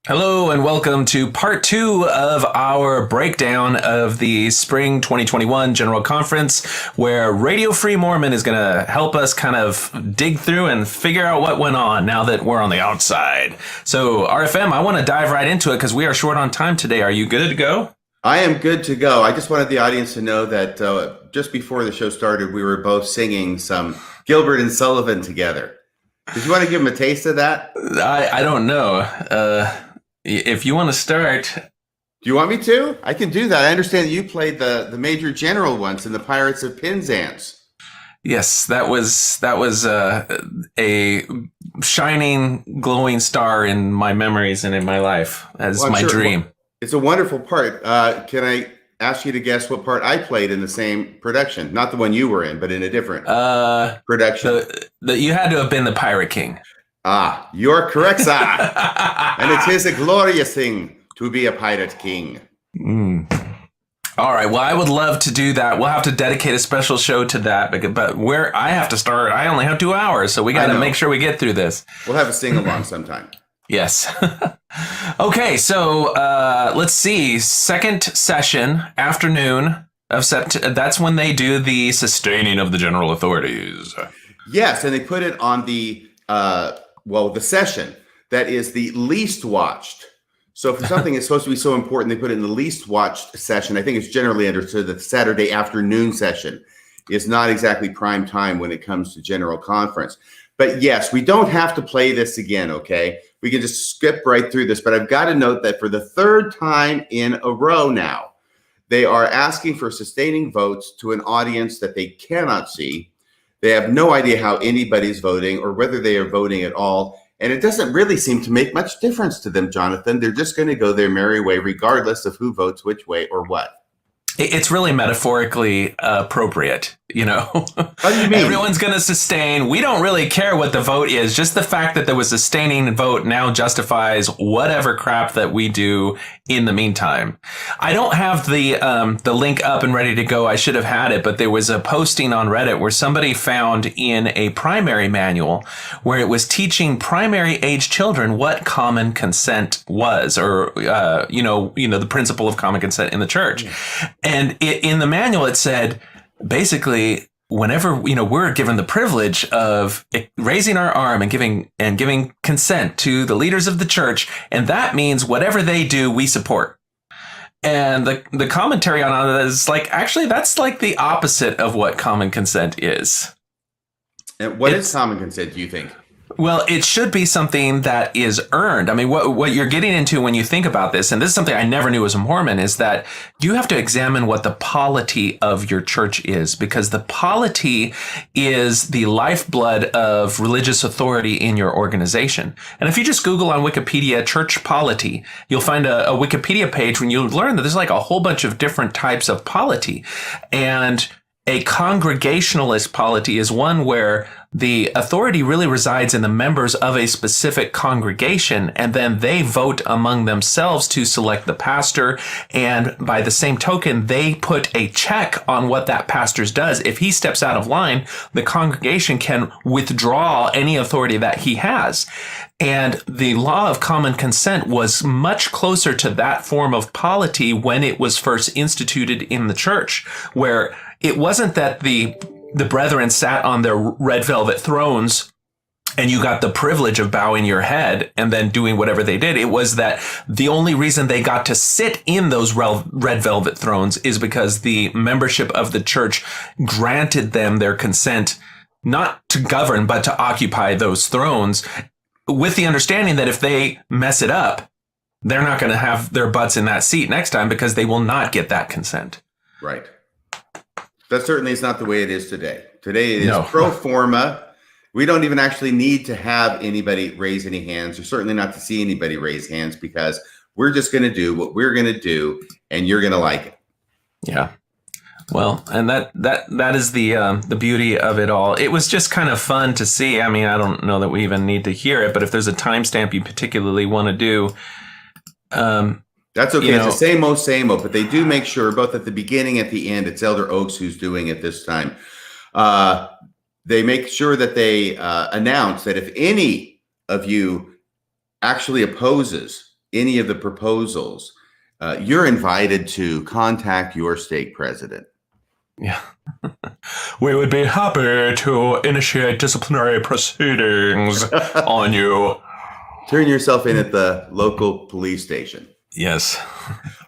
Hello and welcome to part two of our breakdown of the Spring 2021 General Conference, where Radio Free Mormon is going to help us kind of dig through and figure out what went on now that we're on the outside. So, RFM, I want to dive right into it because we are short on time today. Are you good to go? I am good to go. I just wanted the audience to know that just before the show started, we were both singing some Gilbert and Sullivan together. Did you want to give them a taste of that? I don't know. If you want to start. Do you want me to? I can do that. I understand that you played the Major General once in the Pirates of Penzance. Yes, that was a shining, glowing star in my memories and in my life as my dream. It's a wonderful part. Can I ask you to guess what part I played in the same production? Not the one you were in, but in a different production. You had to have been the Pirate King. Ah, you're correct, sir. And it is a glorious thing to be a pirate king. All right. Well, I would love to do that. We'll have to dedicate a special show to that. But where I have to start, I only have 2 hours, so we got to make sure we get through this. We'll have a sing along sometime. Yes. Okay. So let's see. Second session, afternoon of September. That's when they do the sustaining of the general authorities. Yes, and they put it on the the session that is the least watched. So if something is supposed to be so important, they put it in the least watched session. I think it's generally understood that the Saturday afternoon session is not exactly prime time when it comes to General Conference. But yes, we don't have to play this again, okay? We can just skip right through this. But I've got to note that for the third time in a row now, they are asking for sustaining votes to an audience that they cannot see. They have no idea how anybody's voting or whether they are voting at all. And it doesn't really seem to make much difference to them, Jonathan. They're just going to go their merry way regardless of who votes which way or what. It's really metaphorically appropriate, you know. What do you mean? Everyone's going to sustain. We don't really care what the vote is. Just the fact that there was a sustaining vote now justifies whatever crap that we do in the meantime. I don't have the link up and ready to go. I should have had it, but there was a posting on Reddit where somebody found in a primary manual where it was teaching primary age children what common consent was, or the principle of common consent in the church. And in the manual, it said, basically, whenever, we're given the privilege of raising our arm and giving consent to the leaders of the church, and that means whatever they do, we support. And the commentary on it is like, actually, that's like the opposite of what common consent is. And what is common consent, do you think? Well, it should be something that is earned. I mean, what you're getting into when you think about this, and this is something I never knew as a Mormon, is that you have to examine what the polity of your church is, because the polity is the lifeblood of religious authority in your organization. And if you just Google on Wikipedia church polity, you'll find a Wikipedia page when you learn that there's like a whole bunch of different types of polity. And a congregationalist polity is one where the authority really resides in the members of a specific congregation, and then they vote among themselves to select the pastor. And by the same token, they put a check on what that pastor does. If he steps out of line, the congregation can withdraw any authority that he has. And the law of common consent was much closer to that form of polity when it was first instituted in the church, where it wasn't that the brethren sat on their red velvet thrones and you got the privilege of bowing your head and then doing whatever they did. It was that the only reason they got to sit in those red velvet thrones is because the membership of the church granted them their consent, not to govern, but to occupy those thrones, with the understanding that if they mess it up, they're not going to have their butts in that seat next time because they will not get that consent. Right. That certainly is not the way it is today. Today it is pro forma. We don't even actually need to have anybody raise any hands, or certainly not to see anybody raise hands, because we're just going to do what we're going to do, and you're going to like it. Yeah. Well, and that is the beauty of it all. It was just kind of fun to see. I mean, I don't know that we even need to hear it, but if there's a timestamp you particularly want to do, that's okay. It's the same old, but they do make sure both at the beginning and at the end. It's Elder Oaks who's doing it this time. They make sure that they announce that if any of you actually opposes any of the proposals, you're invited to contact your stake president. Yeah. We would be happy to initiate disciplinary proceedings on you. Turn yourself in at the local police station. Yes.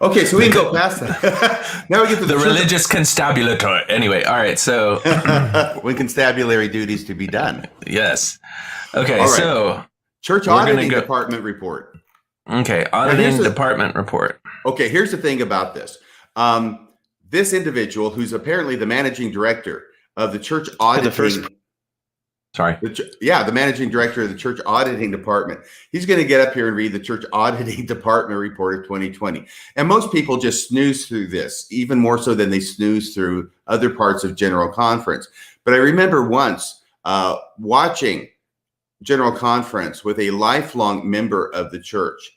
Okay, so we can go past that. Now we get to the religious constabulary. Anyway, all right, so when constabulary duties to be done. Yes. Okay, right. So church auditing department report. Okay, auditing department report. Okay, here's the thing about this. This individual, who's apparently the managing director of the church auditing. The managing director of the church auditing department. He's going to get up here and read the church auditing department report of 2020. And most people just snooze through this, even more so than they snooze through other parts of General Conference. But I remember once watching General Conference with a lifelong member of the church.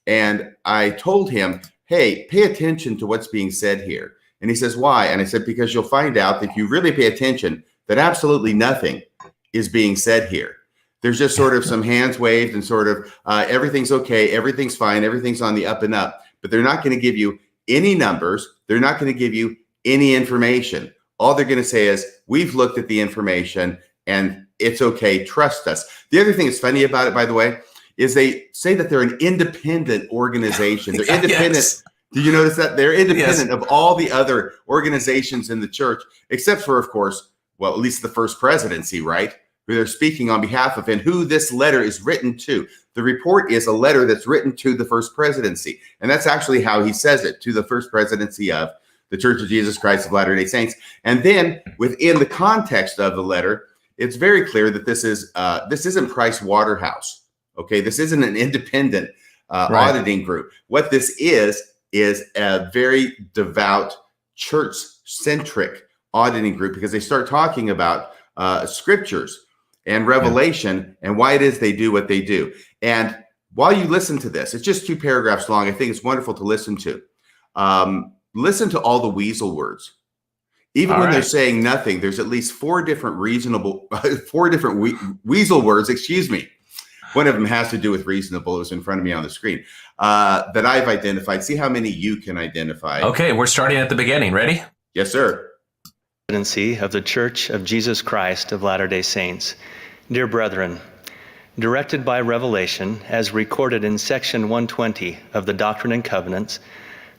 And I told him, hey, pay attention to what's being said here. And he says, why? And I said, because you'll find out that if you really pay attention, that absolutely nothing is being said here. There's just sort of some hands waved and sort of everything's okay, everything's fine, everything's on the up and up. But they're not going to give you any numbers. They're not going to give you any information. All they're going to say is, we've looked at the information and it's okay, trust us. The other thing that's funny about it, by the way, is they say that they're an independent organization. They're independent. Yes. Did you notice that? They're independent of all the other organizations in the church, except for, of course, well, at least the first presidency, right? Who they're speaking on behalf of and who this letter is written to. The report is a letter that's written to the first presidency. And that's actually how he says it, to the first presidency of the Church of Jesus Christ of Latter-day Saints. And then within the context of the letter, it's very clear that this isn't Price Waterhouse. Okay, this isn't an independent auditing group. What this is a very devout, church-centric auditing group, because they start talking about scriptures and revelation and why it is they do what they do. And while you listen to this, it's just 2 paragraphs long. I think it's wonderful to listen to. Listen to all the weasel words. Even when they're saying nothing, there's at least 4 different weasel words, excuse me. One of them has to do with reasonable. It was in front of me on the screen that I've identified. See how many you can identify. Okay, we're starting at the beginning. Ready? Yes, sir. Presidency of the Church of Jesus Christ of Latter-day Saints. Dear brethren, directed by revelation, as recorded in section 120 of the Doctrine and Covenants,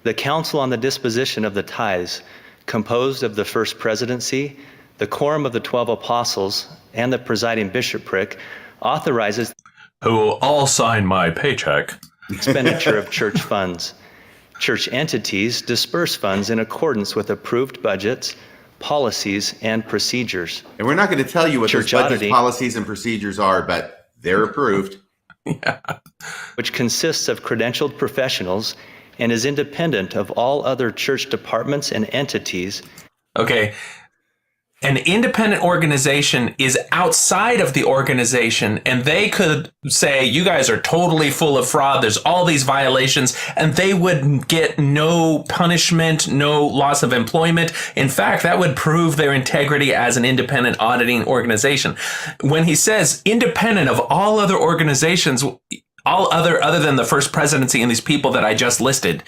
the Council on the Disposition of the Tithes, composed of the First Presidency, the Quorum of the 12 Apostles, and the presiding bishopric, authorizes who will all sign my paycheck expenditure of church funds. Church entities disperse funds in accordance with approved budgets, policies, and procedures. And we're not going to tell you what those budgets, policies, and procedures are, but they're approved. Which consists of credentialed professionals and is independent of all other church departments and entities. Okay. An independent organization is outside of the organization, and they could say, you guys are totally full of fraud. There's all these violations, and they would get no punishment, no loss of employment. In fact, that would prove their integrity as an independent auditing organization. When he says independent of all other organizations, other than the First Presidency and these people that I just listed.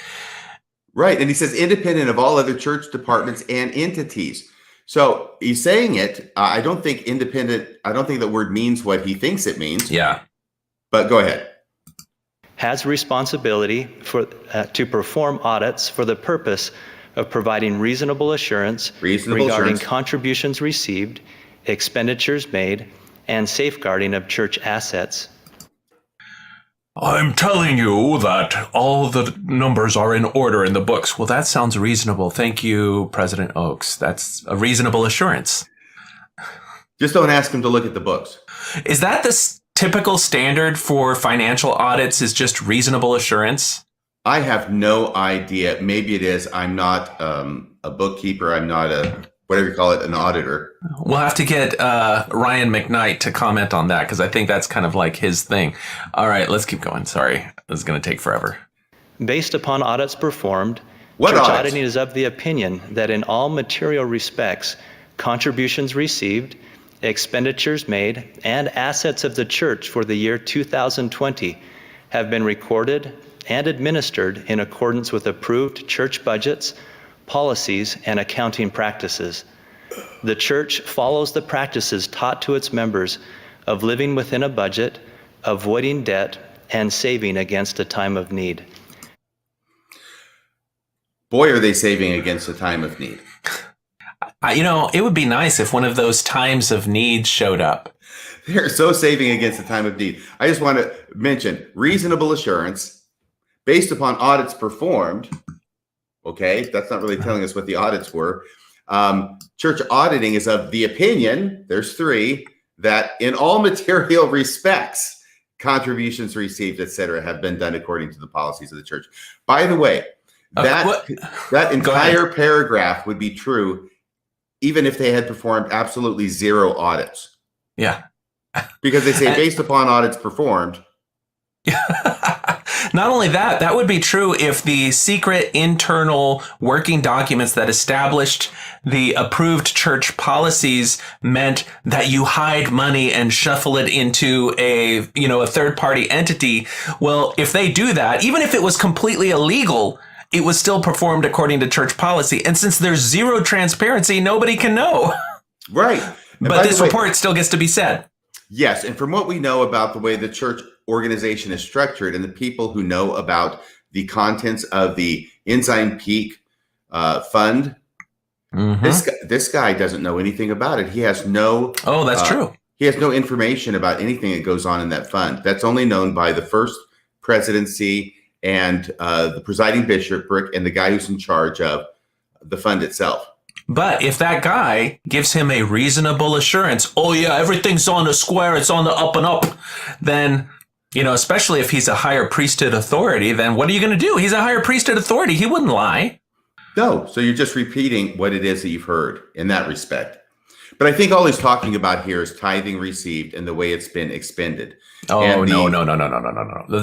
Right. And he says independent of all other church departments and entities. So he's saying it. I don't think independent. I don't think that word means what he thinks it means. Yeah. But go ahead. Has responsibility to perform audits for the purpose of providing reasonable assurance regarding contributions received, expenditures made, and safeguarding of church assets. I'm telling you that all the numbers are in order in the books. Well, that sounds reasonable. Thank you, President Oaks. That's a reasonable assurance. Just don't ask him to look at the books. Is that the typical standard for financial audits, is just reasonable assurance? I have no idea. Maybe it is. I'm not a bookkeeper. I'm not whatever you call it, an auditor. We'll have to get Ryan McKnight to comment on that, because I think that's kind of like his thing. All right, let's keep going. Sorry, this is going to take forever. Based upon audits performed, church auditing is of the opinion that in all material respects, contributions received, expenditures made, and assets of the church for the year 2020 have been recorded and administered in accordance with approved church budgets, policies, and accounting practices. The church follows the practices taught to its members of living within a budget, avoiding debt, and saving against a time of need. Boy, are they saving against a time of need. It would be nice if one of those times of need showed up. They're so saving against a time of need. I just want to mention reasonable assurance based upon audits performed. Okay, that's not really telling us what the audits were. Church auditing is of the opinion, there's three, that in all material respects, contributions received, etc., have been done according to the policies of the church. By the way, that entire paragraph would be true even if they had performed absolutely zero audits. Yeah. Because they say based upon audits performed. Not only that, that would be true if the secret internal working documents that established the approved church policies meant that you hide money and shuffle it into a third party entity. Well, if they do that, even if it was completely illegal, it was still performed according to church policy. And since there's zero transparency, nobody can know. Right. But this report still gets to be said. Yes. And from what we know about the way the church organization is structured and the people who know about the contents of the Ensign Peak fund, this guy doesn't know anything about it. He has no... Oh, that's true. He has no information about anything that goes on in that fund. That's only known by the first presidency and the presiding bishopric and the guy who's in charge of the fund itself. But if that guy gives him a reasonable assurance, oh yeah, everything's on the square, it's on the up and up, then, especially if he's a higher priesthood authority, then what are you going to do? He's a higher priesthood authority. He wouldn't lie. No. So you're just repeating what it is that you've heard in that respect. But I think all he's talking about here is tithing received and the way it's been expended. Oh, no.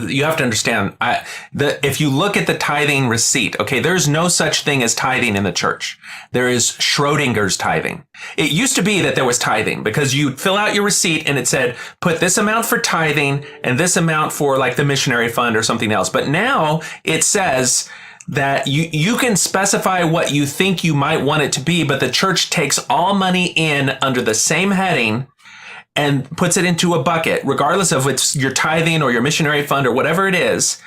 You have to understand, if you look at the tithing receipt, okay, there's no such thing as tithing in the church. There is Schrodinger's tithing. It used to be that there was tithing because you'd fill out your receipt and it said, put this amount for tithing and this amount for like the missionary fund or something else. But now it says that you can specify what you think you might want it to be, but the church takes all money in under the same heading and puts it into a bucket, regardless of it's your tithing or your missionary fund or whatever it is.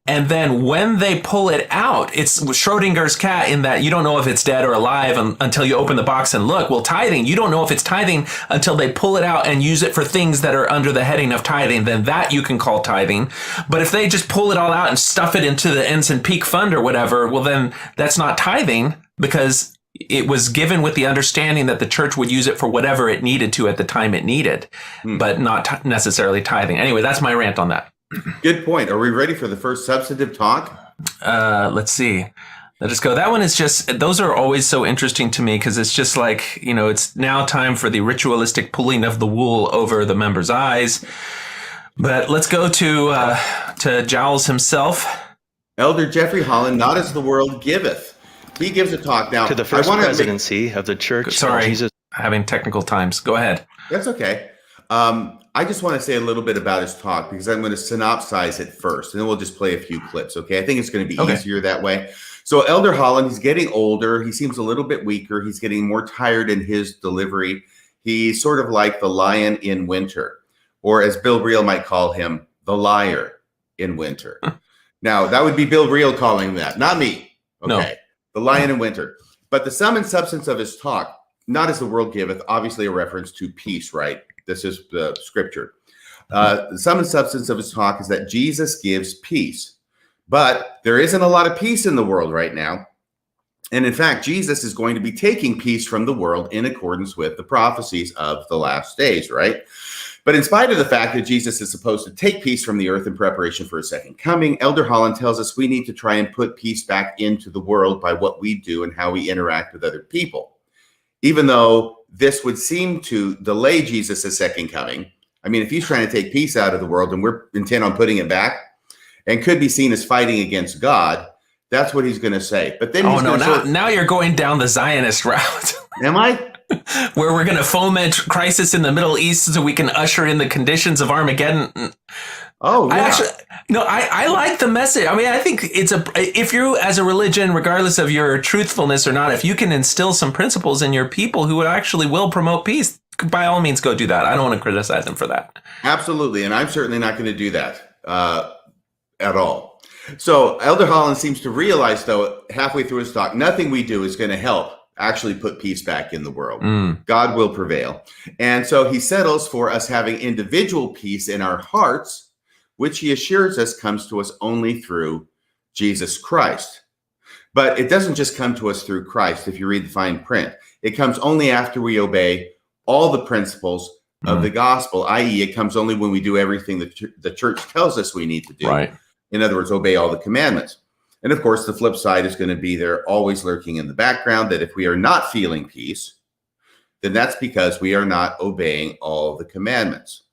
And then when they pull it out, it's Schrodinger's cat in that you don't know if it's dead or alive until you open the box and look. Well, tithing, you don't know if it's tithing until they pull it out and use it for things that are under the heading of tithing. Then that you can call tithing. But if they just pull it all out and stuff it into the Ensign Peak fund or whatever, well, then that's not tithing because it was given with the understanding that the church would use it for whatever it needed to at the time it needed, but not necessarily tithing. Anyway, that's my rant on that. Good point. Are we ready for the first substantive talk? Let's see. Let us go. That one is just, those are always so interesting to me because it's just like, it's now time for the ritualistic pulling of the wool over the members' eyes. But let's go to Giles himself. Elder Jeffrey Holland, not as the world giveth. He gives a talk now to the first presidency of the Church. Sorry, of Jesus. Having technical times. Go ahead. That's okay. I just want to say a little bit about his talk because I'm going to synopsize it first, and then we'll just play a few clips. Okay, I think it's going to be easier that way. So Elder Holland, he's getting older. He seems a little bit weaker. He's getting more tired in his delivery. He's sort of like the lion in winter, or as Bill Reel might call him, the liar in winter. Now, that would be Bill Reel calling that, not me. Okay. No. The lion in winter. But the sum and substance of his talk, not as the world giveth, obviously a reference to peace, right? This is the scripture. The sum and substance of his talk is that Jesus gives peace. But there isn't a lot of peace in the world right now. And in fact, Jesus is going to be taking peace from the world in accordance with the prophecies of the last days, right? But in spite of the fact that Jesus is supposed to take peace from the earth in preparation for his second coming, Elder Holland tells us we need to try and put peace back into the world by what we do and how we interact with other people. Even though this would seem to delay Jesus' second coming. I mean, if he's trying to take peace out of the world and we're intent on putting it back and could be seen as fighting against God, that's what he's going to say. But then now you're going down the Zionist route. Am I? Where we're going to foment crisis in the Middle East so we can usher in the conditions of Armageddon. Oh, I yeah. actually, no, I like the message. I mean, I think if you, as a religion, regardless of your truthfulness or not, if you can instill some principles in your people who actually will promote peace, by all means, go do that. I don't want to criticize them for that. Absolutely. And I'm certainly not going to do that at all. So Elder Holland seems to realize, though, halfway through his talk, nothing we do is going to help actually put peace back in the world. God will prevail. And so he settles for us having individual peace in our hearts, which he assures us comes to us only through Jesus Christ. But it doesn't just come to us through Christ, if you read the fine print. It comes only after we obey all the principles of the gospel, i.e., it comes only when we do everything the church tells us we need to do. Right. In other words, obey all the commandments. And of course, the flip side is going to be there always lurking in the background that if we are not feeling peace, then that's because we are not obeying all the commandments.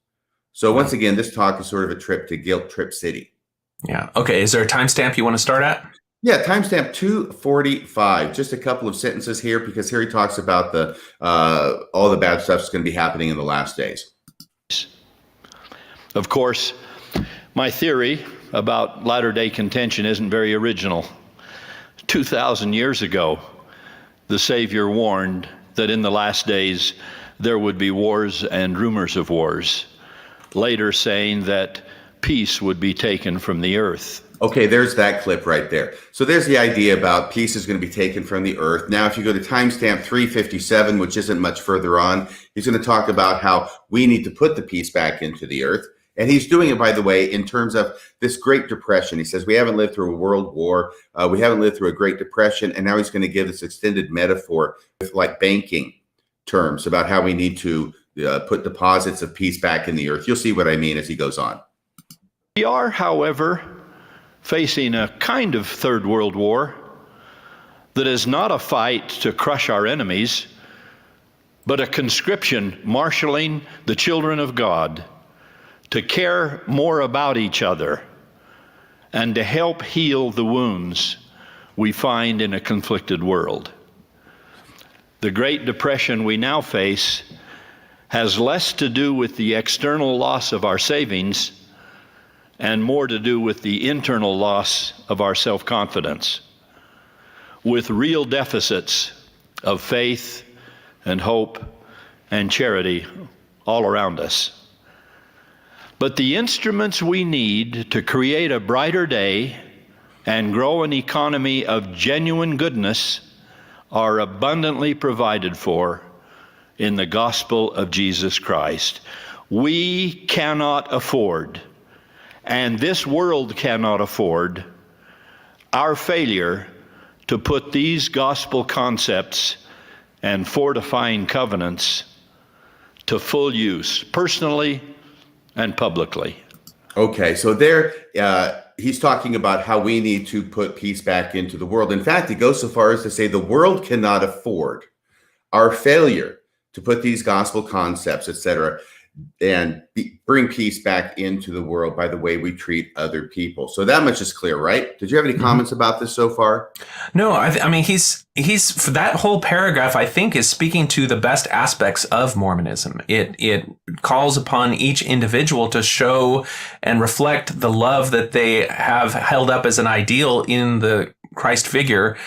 So once again, this talk is sort of a trip to Guilt Trip City. Yeah. Okay. Is there a timestamp you want to start at? Yeah, timestamp 245. Just a couple of sentences here, because here he talks about the all the bad stuff that's going to be happening in the last days. Of course, my theory about latter-day contention isn't very original. 2,000 years ago, the Savior warned that in the last days there would be wars and rumors of wars, later saying that peace would be taken from the earth. Okay, there's that clip right there. So there's the idea about peace is going to be taken from the earth. Now, if you go to timestamp 357, which isn't much further on, he's going to talk about how we need to put the peace back into the earth. And he's doing it, by the way, in terms of this Great Depression. He says we haven't lived through a world war. We haven't lived through a Great Depression. And now he's going to give this extended metaphor with like banking terms about how we need to put deposits of peace back in the earth. You'll see what I mean as he goes on. We are, however, facing a kind of third world war that is not a fight to crush our enemies, but a conscription marshaling the children of God to care more about each other and to help heal the wounds we find in a conflicted world. The Great Depression we now face has less to do with the external loss of our savings and more to do with the internal loss of our self-confidence, with real deficits of faith and hope and charity all around us. But the instruments we need to create a brighter day and grow an economy of genuine goodness are abundantly provided for in the gospel of Jesus Christ. We cannot afford, and this world cannot afford, our failure to put these gospel concepts and fortifying covenants to full use, personally and publicly. Okay, so there he's talking about how we need to put peace back into the world. In fact, he goes so far as to say the world cannot afford our failure to put these gospel concepts, etc., and bring peace back into the world by the way we treat other people. So that much is clear, right? Did you have any comments about this so far? No, I mean, he's for that whole paragraph, I think, is speaking to the best aspects of Mormonism. It calls upon each individual to show and reflect the love that they have held up as an ideal in the Christ figure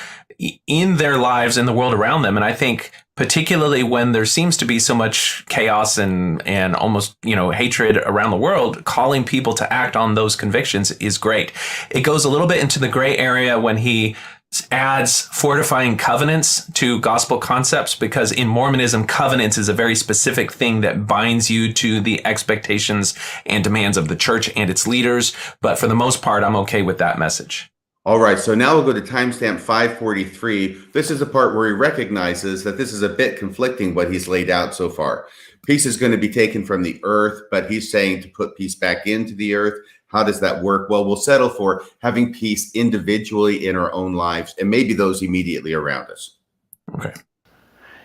in their lives, in the world around them. And I think particularly when there seems to be so much chaos and almost, hatred around the world, calling people to act on those convictions is great. It goes a little bit into the gray area when he adds fortifying covenants to gospel concepts, because in Mormonism, covenants is a very specific thing that binds you to the expectations and demands of the church and its leaders. But for the most part, I'm okay with that message. All right, so now we'll go to timestamp 543. This is the part where he recognizes that this is a bit conflicting, what he's laid out so far. Peace is going to be taken from the earth, but he's saying to put peace back into the earth. How does that work? Well, we'll settle for having peace individually in our own lives and maybe those immediately around us. Okay.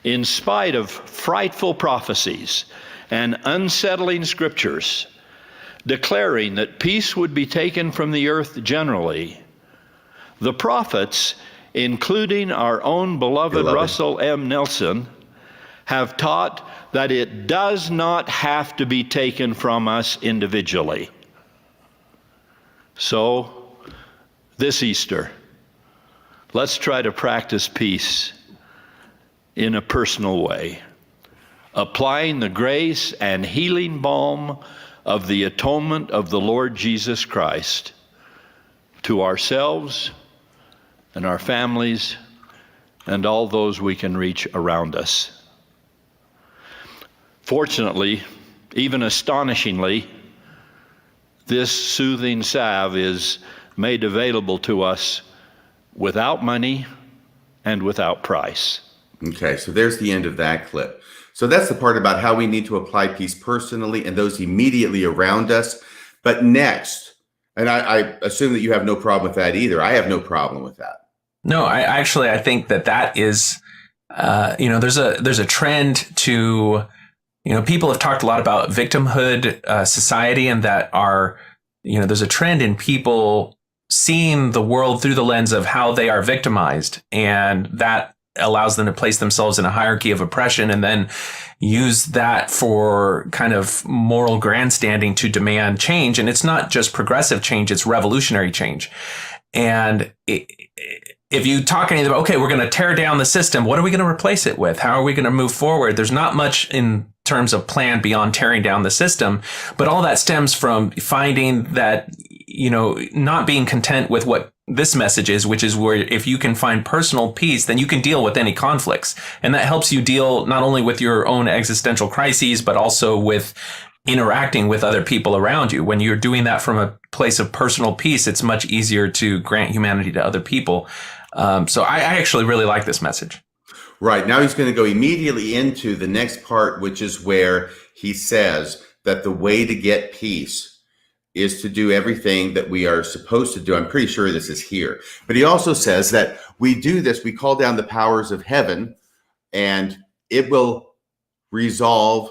In spite of frightful prophecies and unsettling scriptures declaring that peace would be taken from the earth generally, the prophets, including our own beloved Russell M. Nelson, have taught that it does not have to be taken from us individually. So, this Easter, let's try to practice peace in a personal way, applying the grace and healing balm of the atonement of the Lord Jesus Christ to ourselves and our families and all those we can reach around us. Fortunately, even astonishingly, this soothing salve is made available to us without money and without price. Okay, so there's the end of that clip. So that's the part about how we need to apply peace personally and those immediately around us. But next, and I assume that you have no problem with that either. I have no problem with that. No, I think that is, there's a trend to, people have talked a lot about victimhood society, and that there's a trend in people seeing the world through the lens of how they are victimized, and that allows them to place themselves in a hierarchy of oppression and then use that for kind of moral grandstanding to demand change. And it's not just progressive change, it's revolutionary change. And if you talk anything about, okay, we're going to tear down the system, what are we going to replace it with? How are we going to move forward? There's not much in terms of plan beyond tearing down the system, but all that stems from finding that, not being content with what this message is, which is where if you can find personal peace, then you can deal with any conflicts. And that helps you deal not only with your own existential crises, but also with interacting with other people around you. When you're doing that from a place of personal peace, it's much easier to grant humanity to other people. So I actually really like this message. Right. Now he's going to go immediately into the next part, which is where he says that the way to get peace is to do everything that we are supposed to do. I'm pretty sure this is here. But he also says that we do this, we call down the powers of heaven, and it will resolve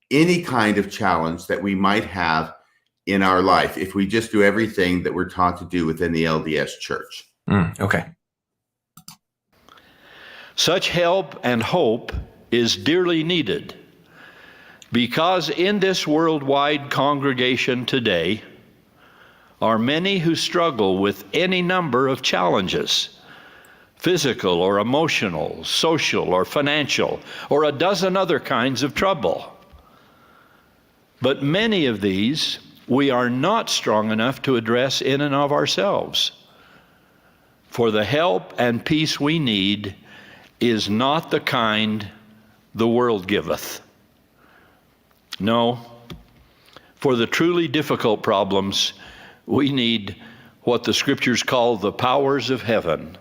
any kind of challenge that we might have in our life if we just do everything that we're taught to do within the LDS Church. Okay. Such help and hope is dearly needed, because in this worldwide congregation today are many who struggle with any number of challenges, physical or emotional, social or financial, or a dozen other kinds of trouble. But many of these we are not strong enough to address in and of ourselves. For the help and peace we need is not the kind the world giveth. No, for the truly difficult problems, we need what the Scriptures call the powers of heaven.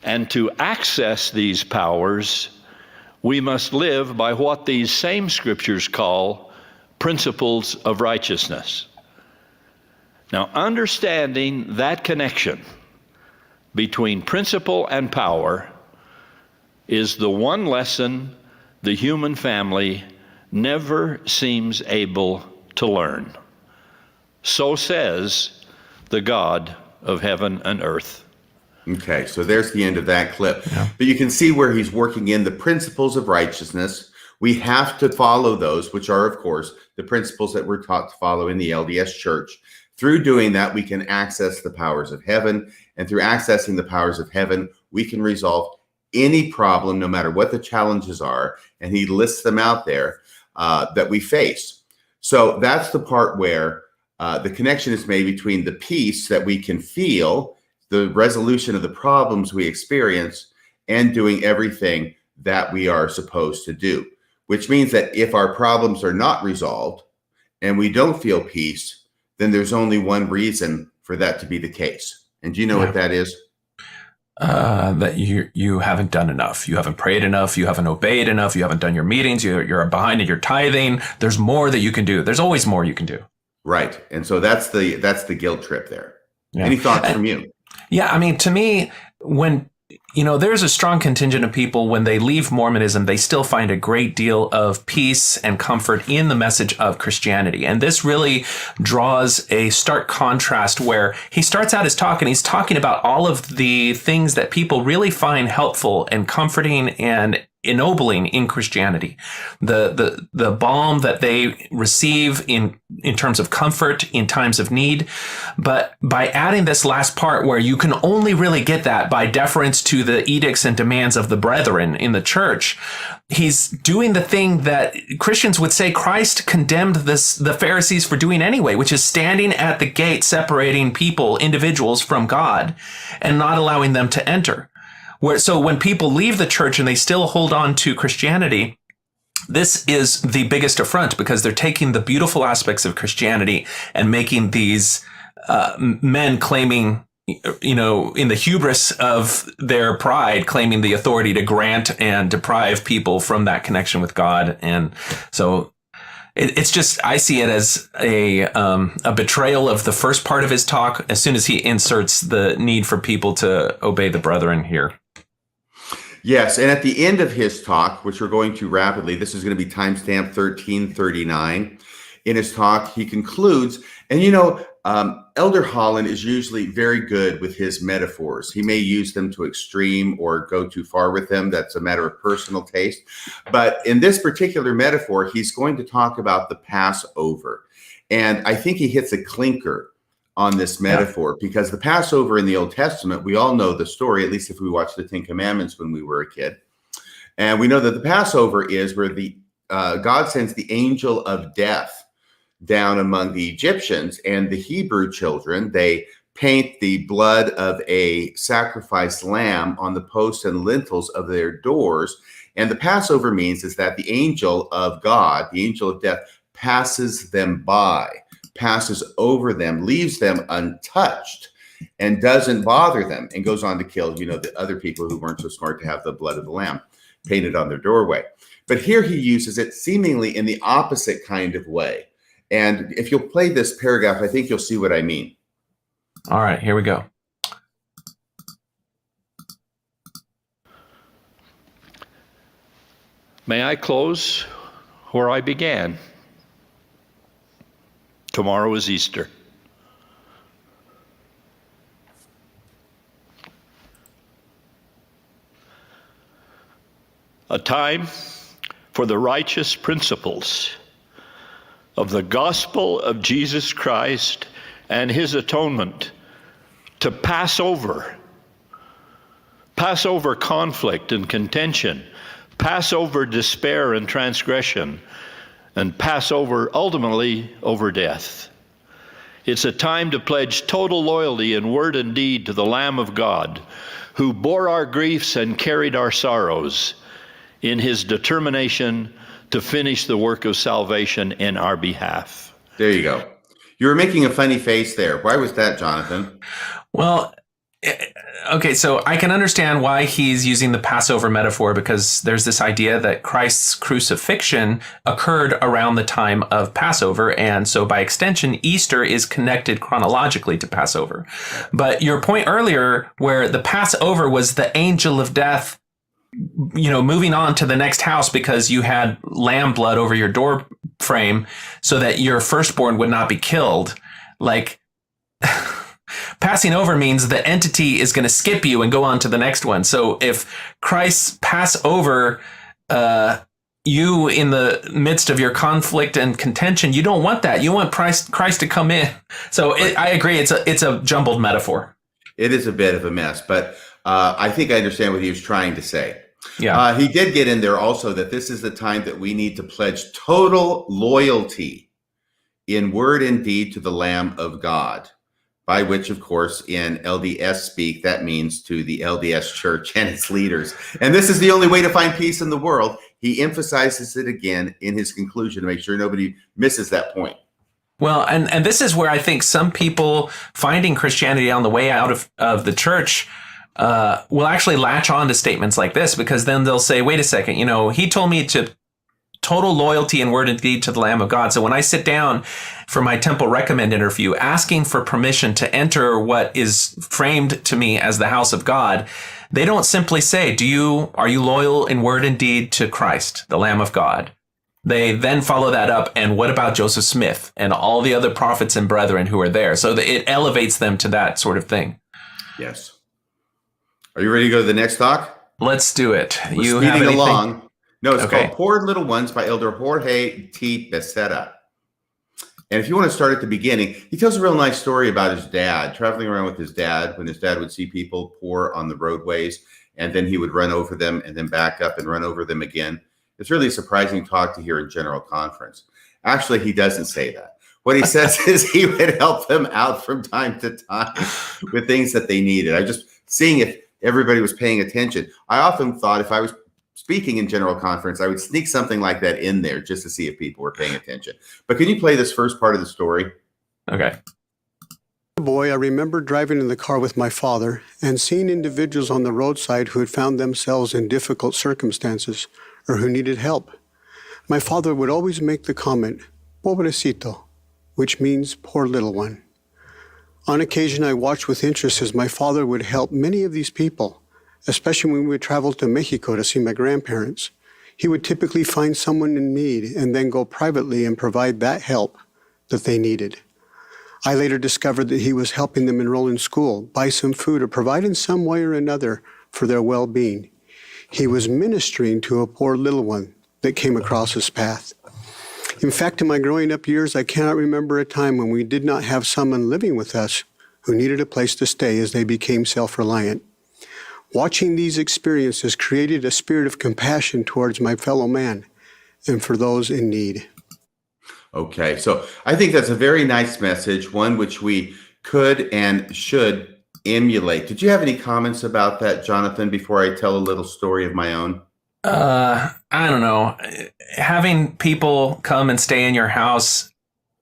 And to access these powers, we must live by what these same Scriptures call principles of righteousness. Now, understanding that connection between principle and power is the one lesson the human family never seems able to learn. So says the God of heaven and earth. Okay, so there's the end of that clip. Yeah. But you can see where he's working in the principles of righteousness. We have to follow those, which are, of course, the principles that we're taught to follow in the LDS Church. Through doing that, we can access the powers of heaven. And through accessing the powers of heaven, we can resolve any problem, no matter what the challenges are. And he lists them out there that we face. So that's the part where the connection is made between the peace that we can feel, the resolution of the problems we experience, and doing everything that we are supposed to do. Which means that if our problems are not resolved and we don't feel peace, then there's only one reason for that to be the case. And do you know what that is? That you haven't done enough. You haven't prayed enough. You haven't obeyed enough. You haven't done your meetings. You're behind in your tithing. There's more that you can do. There's always more you can do. Right. And so that's the guilt trip there. Yeah. Any thoughts from you? Yeah. I mean, to me, when, there's a strong contingent of people, when they leave Mormonism, they still find a great deal of peace and comfort in the message of Christianity. And this really draws a stark contrast where he starts out his talk and he's talking about all of the things that people really find helpful and comforting and ennobling in Christianity. The balm that they receive in terms of comfort in times of need. But by adding this last part where you can only really get that by deference to the edicts and demands of the brethren in the church, he's doing the thing that Christians would say Christ condemned the Pharisees for doing anyway, which is standing at the gate, separating people, individuals from God, and not allowing them to enter. So when people leave the church and they still hold on to Christianity, this is the biggest affront, because they're taking the beautiful aspects of Christianity and making these men claiming, in the hubris of their pride, claiming the authority to grant and deprive people from that connection with God. And so it's just, I see it as a betrayal of the first part of his talk as soon as he inserts the need for people to obey the brethren here. Yes, and at the end of his talk, which we're going to rapidly, this is going to be timestamp 1339. In his talk, he concludes, and Elder Holland is usually very good with his metaphors. He may use them to extreme or go too far with them. That's a matter of personal taste. But in this particular metaphor, he's going to talk about the Passover. And I think he hits a clinker on this metaphor, because the Passover in the Old Testament, we all know the story, at least if we watched the Ten Commandments when we were a kid. And we know that the Passover is where God sends the angel of death down among the Egyptians, and the Hebrew children, they paint the blood of a sacrificed lamb on the posts and lintels of their doors. And the Passover means is that the angel of God, the angel of death, passes them by, passes over them, leaves them untouched, and doesn't bother them, and goes on to kill, the other people who weren't so smart to have the blood of the lamb painted on their doorway. But here he uses it seemingly in the opposite kind of way. And if you'll play this paragraph, I think you'll see what I mean. All right, here we go. May I close where I began? Tomorrow is Easter. A time for the righteous principles of the gospel of Jesus Christ and his atonement to pass over conflict and contention, pass over despair and transgression, and pass over, ultimately, over death. It's a time to pledge total loyalty in word and deed to the Lamb of God, who bore our griefs and carried our sorrows in his determination to finish the work of salvation in our behalf. There you go. You were making a funny face there. Why was that, Jonathan? Well, okay, so I can understand why he's using the Passover metaphor, because there's this idea that Christ's crucifixion occurred around the time of Passover, and so by extension, Easter is connected chronologically to Passover. But your point earlier, where the Passover was the angel of death, moving on to the next house because you had lamb blood over your door frame so that your firstborn would not be killed, like... Passing over means the entity is going to skip you and go on to the next one. So if Christ pass over you in the midst of your conflict and contention, you don't want that. You want Christ to come in. So I agree. It's a jumbled metaphor. It is a bit of a mess, but I think I understand what he was trying to say. Yeah. He did get in there also that this is the time that we need to pledge total loyalty in word and deed to the Lamb of God. By which, of course, in LDS speak, that means to the LDS Church and its leaders. And this is the only way to find peace in the world. He emphasizes it again in his conclusion to make sure nobody misses that point. Well, and this is where I think some people finding Christianity on the way out of the church will actually latch on to statements like this, because then they'll say, wait a second, he told me to total loyalty in word and deed to the Lamb of God. So when I sit down for my Temple Recommend interview, asking for permission to enter what is framed to me as the house of God, they don't simply say, are you loyal in word and deed to Christ, the Lamb of God? They then follow that up. And what about Joseph Smith and all the other prophets and brethren who are there? So that it elevates them to that sort of thing. Yes. Are you ready to go to the next talk? Let's do it. We're You have speeding anything? along. No, it's Okay. called Poor Little Ones by Elder Jorge T. Becerra. And if you want to start at the beginning, he tells a real nice story about his dad, traveling around with his dad when his dad would see people poor on the roadways, and then he would run over them and then back up and run over them again. It's really a surprising talk to hear in General Conference. Actually, he doesn't say that. What he says is he would help them out from time to time with things that they needed. I just seeing if everybody was paying attention. I often thought if I was speaking in General Conference, I would sneak something like that in there just to see if people were paying attention. But can you play this first part of the story? Okay. As a boy, I remember driving in the car with my father and seeing individuals on the roadside who had found themselves in difficult circumstances or who needed help. My father would always make the comment, pobrecito, which means poor little one. On occasion, I watched with interest as my father would help many of these people, especially when we would travel to Mexico to see my grandparents. He would typically find someone in need and then go privately and provide that help that they needed. I later discovered that he was helping them enroll in school, buy some food, or provide in some way or another for their well-being. He was ministering to a poor little one that came across his path. In fact, in my growing up years, I cannot remember a time when we did not have someone living with us who needed a place to stay as they became self-reliant. Watching these experiences created a spirit of compassion towards my fellow man and for those in need. Okay, so I think that's a very nice message, one which we could and should emulate. Did you have any comments about that, Jonathan, before I tell a little story of my own? I don't know. Having people come and stay in your house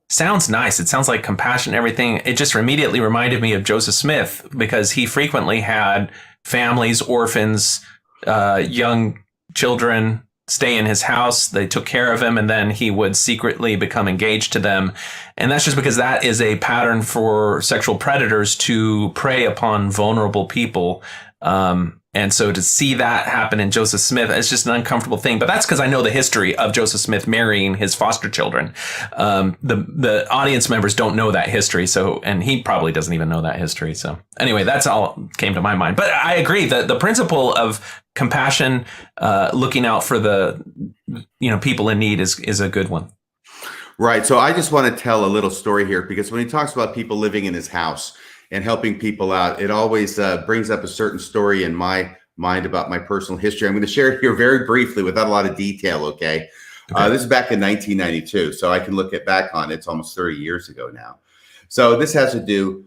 sounds nice. It sounds like compassion and everything. It just immediately reminded me of Joseph Smith because he frequently had families, orphans, young children stay in his house. They took care of him, and then he would secretly become engaged to them. And that's just because that is a pattern for sexual predators to prey upon vulnerable people. And so to see that happen in Joseph Smith, it's just an uncomfortable thing. But that's because I know the history of Joseph Smith marrying his foster children. The audience members don't know that history. So, and he probably doesn't even know that history. So anyway, that's all came to my mind. But I agree that the principle of compassion, looking out for the, people in need is a good one. Right. So I just want to tell a little story here because when he talks about people living in his house and helping people out, it always brings up a certain story in my mind about my personal history. I'm going to share it here very briefly without a lot of detail, okay? This is back in 1992, so I can look back on it. It's almost 30 years ago now. So this has to do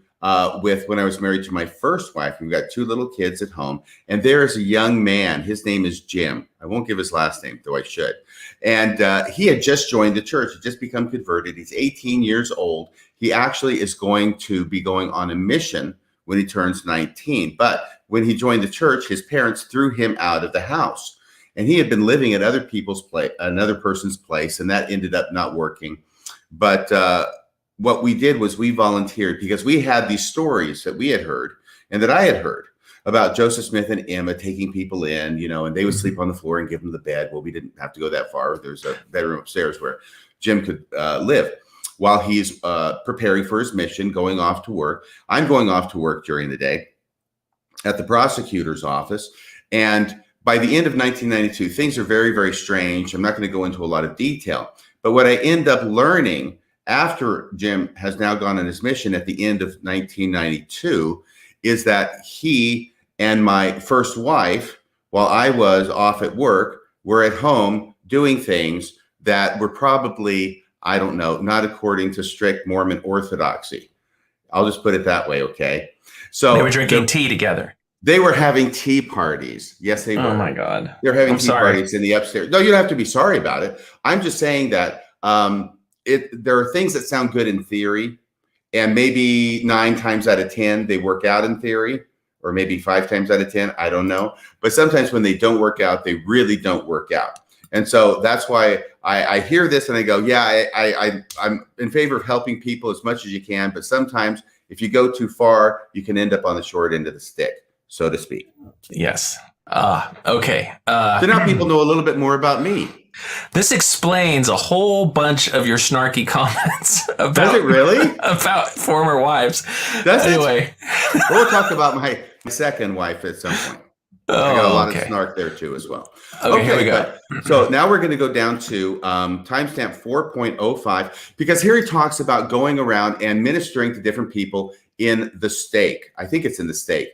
with when I was married to my first wife. We've got 2 little kids at home, and there is a young man. His name is Jim. I won't give his last name, though I should. And he had just joined the church, had just become converted. He's 18 years old. He actually is going to be going on a mission when he turns 19. But when he joined the church, his parents threw him out of the house. And he had been living at another person's place, and that ended up not working. But what we did was we volunteered because we had these stories that we had heard and that I had heard about Joseph Smith and Emma taking people in, and they would sleep on the floor and give them the bed. Well, we didn't have to go that far. There's a bedroom upstairs where Jim could live while he's preparing for his mission, going off to work. I'm going off to work during the day at the prosecutor's office. And by the end of 1992, things are very, very strange. I'm not going to go into a lot of detail. But what I end up learning after Jim has now gone on his mission at the end of 1992 is that he and my first wife, while I was off at work, were at home doing things that were probably, I don't know, not according to strict Mormon orthodoxy. I'll just put it that way, okay? So they were drinking tea together. They were having tea parties. Yes, they were. Oh my God. They're having tea parties in the upstairs. No, you don't have to be sorry about it. I'm just saying that there are things that sound good in theory, and maybe 9 times out of 10 they work out in theory, or maybe 5 times out of 10, I don't know. But sometimes when they don't work out, they really don't work out. And so that's why I hear this and I go, yeah, I'm in favor of helping people as much as you can. But sometimes if you go too far, you can end up on the short end of the stick, so to speak. Yes. Okay. So now people know a little bit more about me. This explains a whole bunch of your snarky comments about, does it really? About former wives. Does anyway. We'll talk about my second wife at some point. I got a lot okay. of snark there too as well. Okay, here we go. So now we're going to go down to timestamp 4.05, because here he talks about going around and ministering to different people in the stake. I think it's in the stake,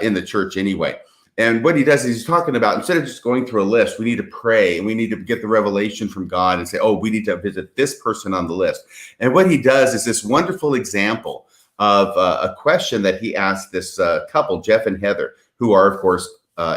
in the church anyway. And what he does is he's talking about, instead of just going through a list, we need to pray and we need to get the revelation from God and say, oh, we need to visit this person on the list. And what he does is this wonderful example of a question that he asked this couple, Jeff and Heather, who are, of course,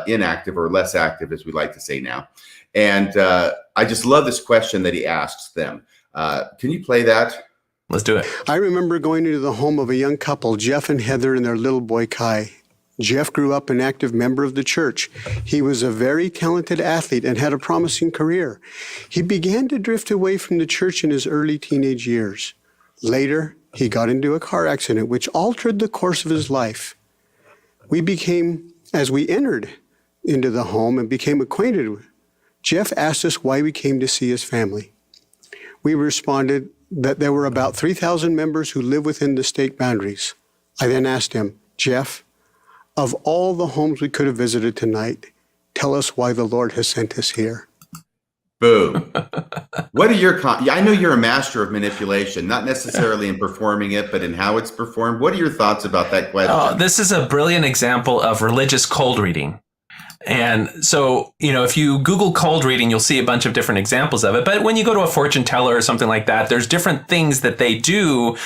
inactive, or less active, as we like to say now. And I just love this question that he asks them. Can you play that? Let's do it. I remember going into the home of a young couple, Jeff and Heather, and their little boy, Kai. Jeff grew up an active member of the church. He was a very talented athlete and had a promising career. He began to drift away from the church in his early teenage years. Later, he got into a car accident which altered the course of his life. As we entered into the home and became acquainted, Jeff asked us why we came to see his family. We responded that there were about 3,000 members who live within the state boundaries. I then asked him, Jeff, of all the homes we could have visited tonight, tell us why the Lord has sent us here. Boom. What are your I know you're a master of manipulation, not necessarily in performing it, but in how it's performed. What are your thoughts about that question? Oh, this is a brilliant example of religious cold reading. And so, if you Google cold reading, you'll see a bunch of different examples of it. But when you go to a fortune teller or something like that, there's different things that they do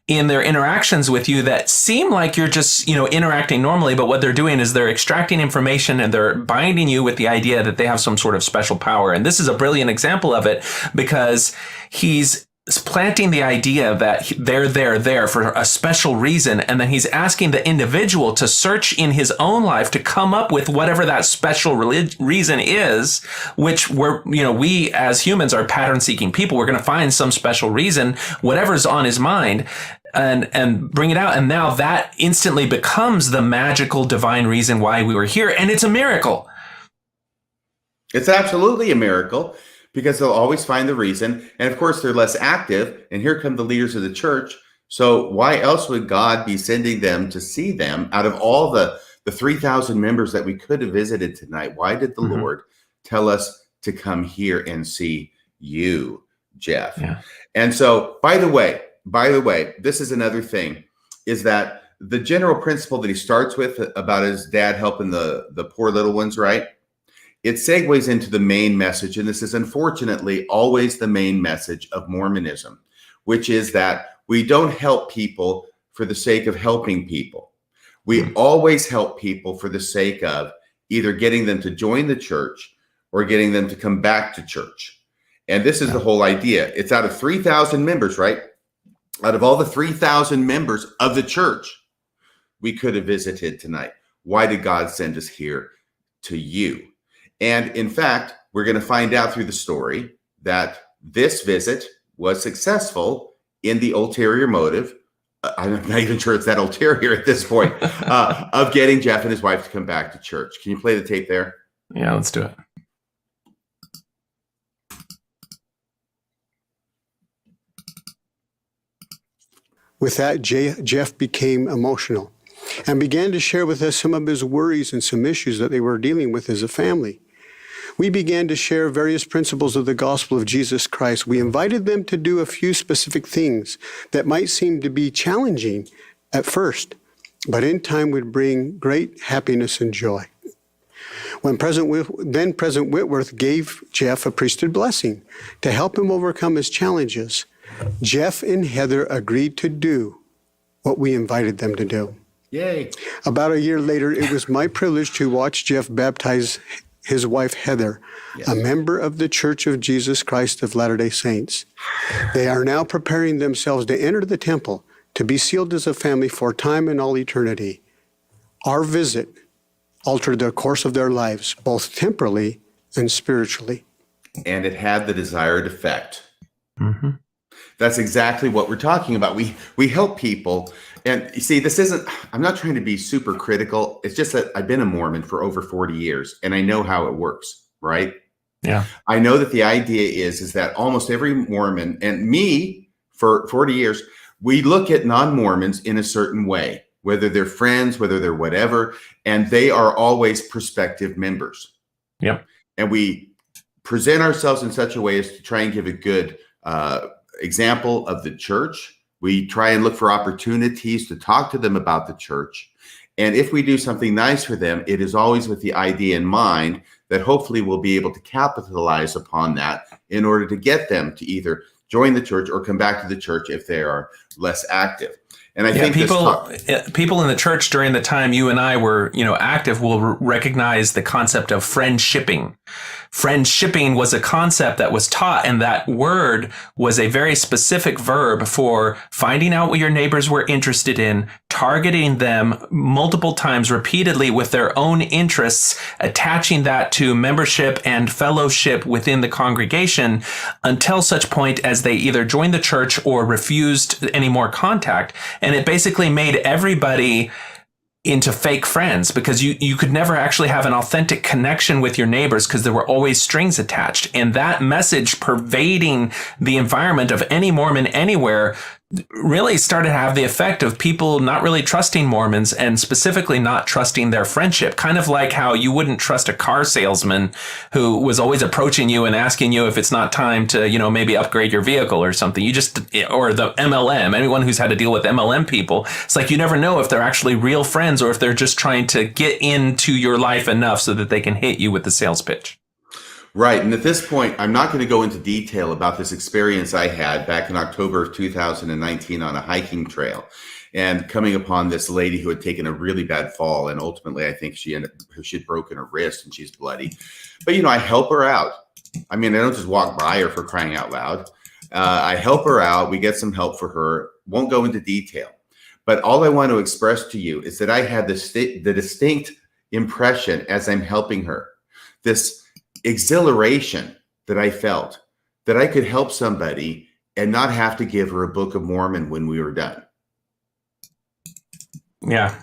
in their interactions with you that seem like you're just, interacting normally. But what they're doing is they're extracting information and they're binding you with the idea that they have some sort of special power. And this is a brilliant example of it, because he's planting the idea that they're there for a special reason, and then he's asking the individual to search in his own life to come up with whatever that special reason is, which we as humans are pattern-seeking people. We're going to find some special reason, whatever's on his mind, and bring it out. And now that instantly becomes the magical divine reason why we were here, and it's a miracle. It's absolutely a miracle, because they'll always find the reason. And of course, they're less active. And here come the leaders of the church. So why else would God be sending them to see them out of all the 3,000 members that we could have visited tonight? Why did the Lord tell us to come here and see you, Jeff? Yeah. And so, by the way, this is another thing, is that the general principle that he starts with about his dad helping the poor little ones, right? It segues into the main message, and this is unfortunately always the main message of Mormonism, which is that we don't help people for the sake of helping people. We always help people for the sake of either getting them to join the church or getting them to come back to church. And this is the whole idea. It's out of 3,000 members, right? Out of all the 3,000 members of the church we could have visited tonight, why did God send us here to you? And in fact, we're going to find out through the story that this visit was successful in the ulterior motive. I'm not even sure it's that ulterior at this point, of getting Jeff and his wife to come back to church. Can you play the tape there? Yeah, let's do it. With that, Jeff became emotional and began to share with us some of his worries and some issues that they were dealing with as a family. We began to share various principles of the gospel of Jesus Christ. We invited them to do a few specific things that might seem to be challenging at first, but in time would bring great happiness and joy. When President Whitworth gave Jeff a priesthood blessing to help him overcome his challenges, Jeff and Heather agreed to do what we invited them to do. Yay. About a year later, it was my privilege to watch Jeff baptize his wife, Heather, a member of the Church of Jesus Christ of Latter-day Saints. They are now preparing themselves to enter the temple to be sealed as a family for time and all eternity. Our visit altered the course of their lives, both temporally and spiritually. And it had the desired effect. Mm-hmm. That's exactly what we're talking about. We help people. And you see, I'm not trying to be super critical. It's just that I've been a Mormon for over 40 years and I know how it works, right? Yeah. I know that the idea is that almost every Mormon, and me for 40 years, we look at non-Mormons in a certain way. whether they're friends, whether they're whatever, and they are always prospective members. Yep. And we present ourselves in such a way as to try and give a good example of the church. We try and look for opportunities to talk to them about the church. And if we do something nice for them, it is always with the idea in mind that hopefully we'll be able to capitalize upon that in order to get them to either join the church or come back to the church if they are less active. And I think people in the church during the time you and I were, active will recognize the concept of friendshipping. Friendshipping was a concept that was taught, and that word was a very specific verb for finding out what your neighbors were interested in, targeting them multiple times repeatedly with their own interests, attaching that to membership and fellowship within the congregation until such point as they either joined the church or refused any more contact. And it basically made everybody into fake friends, because you could never actually have an authentic connection with your neighbors because there were always strings attached. And that message pervading the environment of any Mormon anywhere really started to have the effect of people not really trusting Mormons, and specifically not trusting their friendship. Kind of like how you wouldn't trust a car salesman who was always approaching you and asking you if it's not time to, maybe upgrade your vehicle or something. Or the MLM, anyone who's had to deal with MLM people, it's like you never know if they're actually real friends or if they're just trying to get into your life enough so that they can hit you with the sales pitch. Right. And at this point, I'm not going to go into detail about this experience I had back in October of 2019 on a hiking trail, and coming upon this lady who had taken a really bad fall. And ultimately, I think she had broken her wrist and she's bloody. But, I help her out. I mean, I don't just walk by her, for crying out loud. I help her out. We get some help for her. Won't go into detail. But all I want to express to you is that I had the distinct impression as I'm helping her, this exhilaration that I felt, that I could help somebody and not have to give her a Book of Mormon when we were done. Yeah.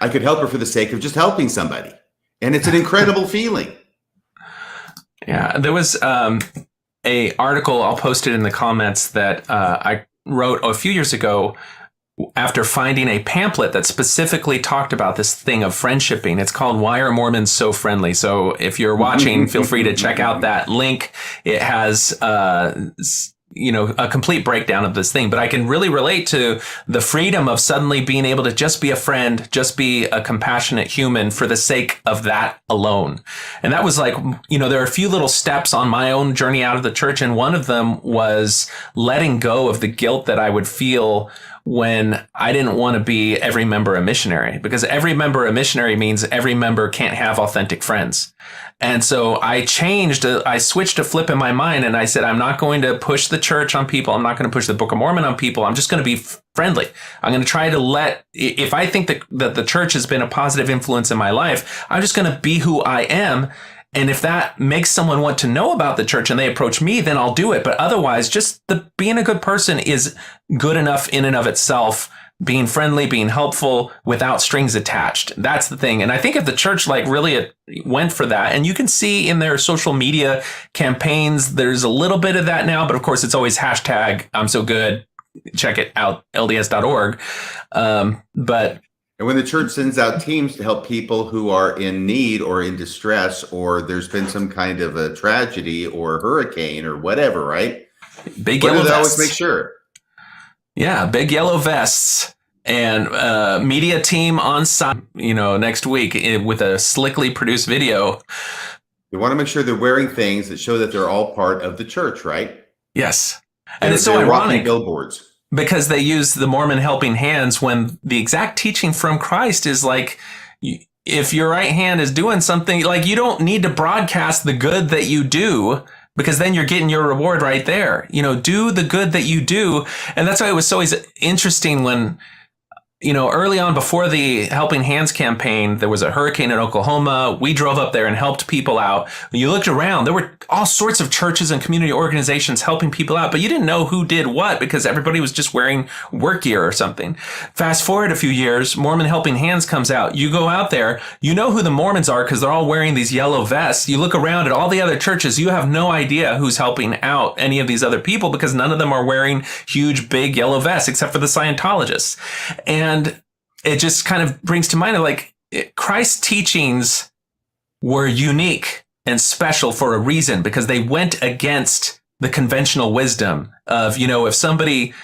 I could help her for the sake of just helping somebody. And it's an incredible feeling. Yeah. There was a article, I'll post it in the comments, that I wrote a few years ago after finding a pamphlet that specifically talked about this thing of friendshipping. It's called Why Are Mormons So Friendly? So if you're watching, feel free to check out that link. It has a complete breakdown of this thing, but I can really relate to the freedom of suddenly being able to just be a friend, just be a compassionate human for the sake of that alone. And that was like, there are a few little steps on my own journey out of the church. And one of them was letting go of the guilt that I would feel when I didn't want to be every member a missionary, because every member a missionary means every member can't have authentic friends. And so I switched a flip in my mind, and I said, I'm not going to push the church on people. I'm not going to push the Book of Mormon on people. I'm just going to be friendly. I'm going to try to if I think that the church has been a positive influence in my life, I'm just going to be who I am. And if that makes someone want to know about the church and they approach me, then I'll do it. But otherwise, just being a good person is good enough in and of itself. Being friendly, being helpful without strings attached. That's the thing. And I think if the church really went for that, and you can see in their social media campaigns, there's a little bit of that now, but of course it's always hashtag I'm so good. Check it out, LDS.org. And when the church sends out teams to help people who are in need or in distress, or there's been some kind of a tragedy or hurricane or whatever, right? Big yellow vests. Always make sure. Yeah, big yellow vests and media team on site, next week with a slickly produced video. They want to make sure they're wearing things that show that they're all part of the church, right? Yes. And it's so ironic. Billboards. Because they use the Mormon helping hands when the exact teaching from Christ is like, if your right hand is doing something, you don't need to broadcast the good that you do, because then you're getting your reward right there. Do the good that you do. And that's why it was so interesting when, early on before the Helping Hands campaign, there was a hurricane in Oklahoma. We drove up there and helped people out. When you looked around, there were all sorts of churches and community organizations helping people out, but you didn't know who did what because everybody was just wearing work gear or something. Fast forward a few years, Mormon Helping Hands comes out. You go out there, you know who the Mormons are because they're all wearing these yellow vests. You look around at all the other churches, you have no idea who's helping out any of these other people because none of them are wearing huge, big yellow vests except for the Scientologists. And it just kind of brings to mind like Christ's teachings were unique and special for a reason, because they went against the conventional wisdom of, if somebody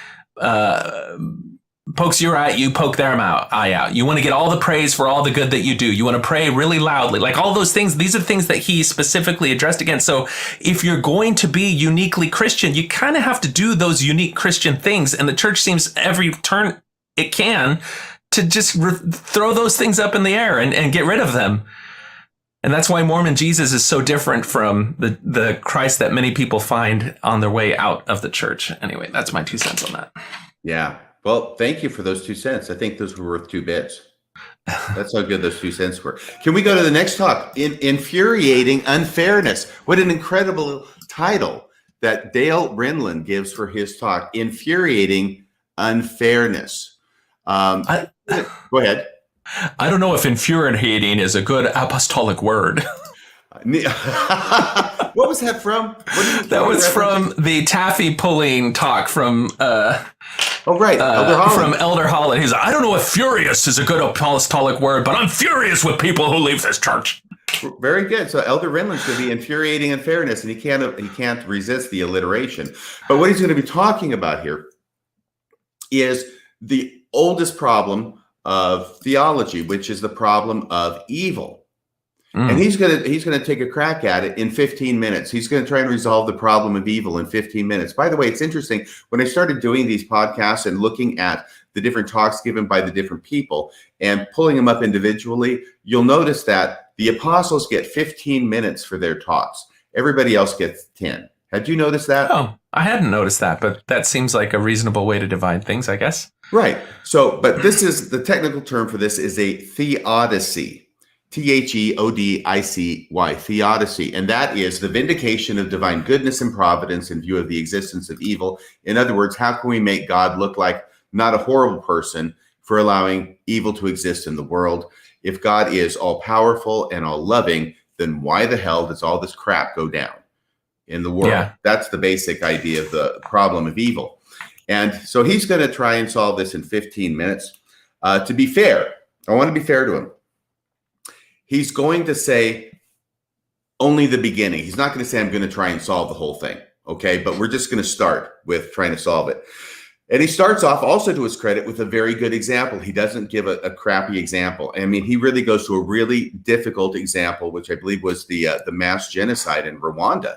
pokes your eye, you poke their eye out. You want to get all the praise for all the good that you do. You want to pray really loudly, like all those things. These are things that he specifically addressed against. So if you're going to be uniquely Christian, you kind of have to do those unique Christian things. And the church seems every turn it can to just throw those things up in the air and get rid of them. And that's why Mormon Jesus is so different from the Christ that many people find on their way out of the church. Anyway, that's my 2 cents on that. Yeah. Well, thank you for those 2 cents. I think those were worth 2 bits. That's how good those 2 cents were. Can we go to the next talk? Infuriating unfairness. What an incredible title that Dale Renlund gives for his talk. Infuriating unfairness. Go ahead. I don't know if infuriating is a good apostolic word. What was that from? That was from the taffy pulling talk from Elder Holland. From Elder Holland. He's like, I don't know if furious is a good apostolic word, but I'm furious with people who leave this church. Very good. So Elder Renlund's going to be infuriating unfairness, and he can't resist the alliteration. But what he's going to be talking about here is the oldest problem of theology, which is the problem of evil. And he's going to take a crack at it in 15 minutes. He's going to try and resolve the problem of evil in 15 minutes. By the way, it's interesting. When I started doing these podcasts and looking at the different talks given by the different people and pulling them up individually, you'll notice that the apostles get 15 minutes for their talks. Everybody else gets 10. Had you noticed that? Oh, I hadn't noticed that, but that seems like a reasonable way to divide things, I guess. Right. So, but this is the technical term for this is a theodicy. Theodicy, theodicy. And that is the vindication of divine goodness and providence in view of the existence of evil. In other words, how can we make God look like not a horrible person for allowing evil to exist in the world? If God is all powerful and all loving, then why the hell does all this crap go down in the world? Yeah. That's the basic idea of the problem of evil. And so he's going to try and solve this in 15 minutes. To be fair, I want to be fair to him. He's going to say only the beginning. He's not going to say, I'm going to try and solve the whole thing. Okay. But we're just going to start with trying to solve it. And he starts off, also to his credit, with a very good example. He doesn't give a crappy example. I mean, he really goes to a really difficult example, which I believe was the mass genocide in Rwanda.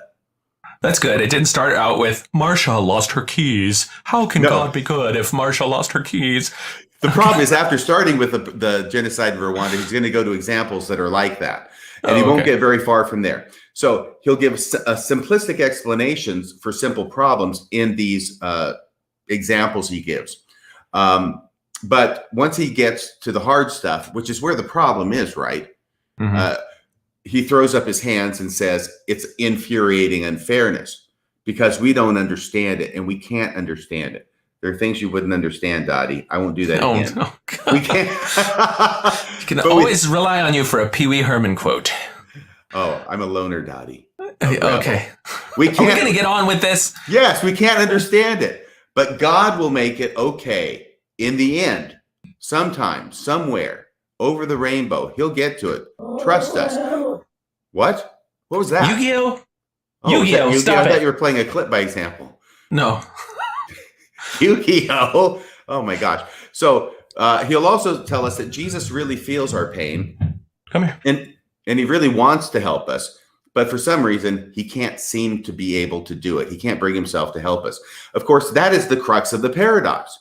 That's good. It didn't start out with Marsha lost her keys. How can God be good if Marsha lost her keys? The problem is after starting with the genocide in Rwanda, he's going to go to examples that are like that. And he won't get very far from there. So he'll give simplistic explanations for simple problems in these examples he gives. But once he gets to the hard stuff, which is where the problem is, right? Mm-hmm. He throws up his hands and says, it's infuriating unfairness because we don't understand it and we can't understand it. There are things you wouldn't understand, Dottie. I won't do that again. No. We can't. You can always rely on you for a Pee Wee Herman quote. Oh, I'm a loner, Dottie. Okay. Are we going to get on with this? Yes, we can't understand it. But God will make it okay in the end. Sometime, somewhere, over the rainbow. He'll get to it. Trust us. What? What was that? Yu-Gi-Oh! Yu-Gi-Oh! Stop I thought it. you were playing a clip by example. No. Yu-Gi-Oh! Oh my gosh. So he'll also tell us that Jesus really feels our pain. Come here. And he really wants to help us. But for some reason, he can't seem to be able to do it. He can't bring himself to help us. Of course, that is the crux of the paradox.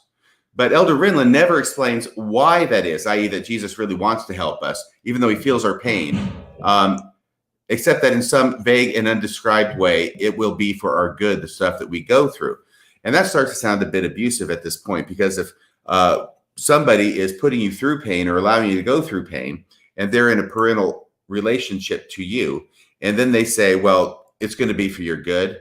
But Elder Renlund never explains why that is, i.e. that Jesus really wants to help us, even though he feels our pain, except that in some vague and undescribed way, it will be for our good, the stuff that we go through. And that starts to sound a bit abusive at this point, because if somebody is putting you through pain or allowing you to go through pain, and they're in a parental relationship to you, and then they say, well, it's going to be for your good.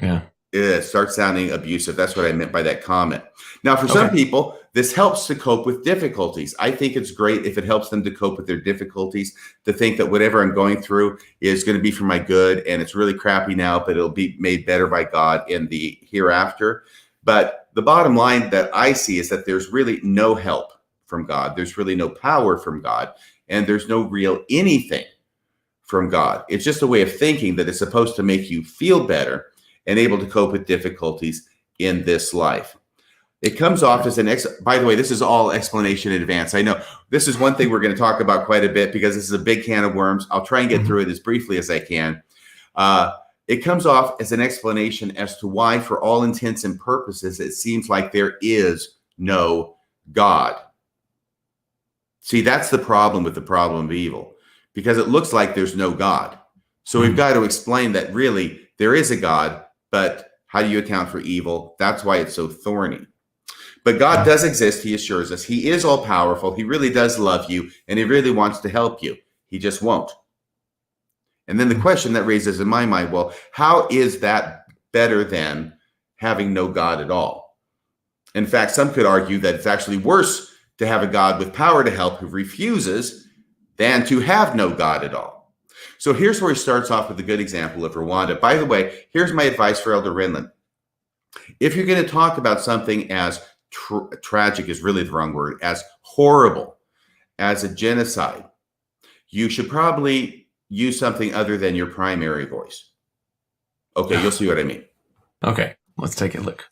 Yeah. It starts sounding abusive. That's what I meant by that comment. Now, for some people, this helps to cope with difficulties. I think it's great if it helps them to cope with their difficulties, to think that whatever I'm going through is going to be for my good, and it's really crappy now, but it'll be made better by God in the hereafter. But the bottom line that I see is that there's really no help from God. There's really no power from God, and there's no real anything from God. It's just a way of thinking that is supposed to make you feel better and able to cope with difficulties in this life. It comes off as by the way, this is all explanation in advance. I know this is one thing we're going to talk about quite a bit because this is a big can of worms. I'll try and get through it as briefly as I can. It comes off as an explanation as to why, for all intents and purposes, it seems like there is no God. See, that's the problem with the problem of evil, because it looks like there's no God. So we've got to explain that really there is a God, but how do you account for evil? That's why it's so thorny. But God does exist, he assures us. He is all powerful. He really does love you, and he really wants to help you. He just won't. And then the question that raises in my mind, well, how is that better than having no God at all? In fact, some could argue that it's actually worse to have a God with power to help who refuses than to have no God at all. So here's where he starts off with a good example of Rwanda. By the way, here's my advice for Elder Holland. If you're going to talk about something as tragic is really the wrong word, as horrible as a genocide, you should probably use something other than your primary voice. Okay, you'll see what I mean. Okay, let's take a look.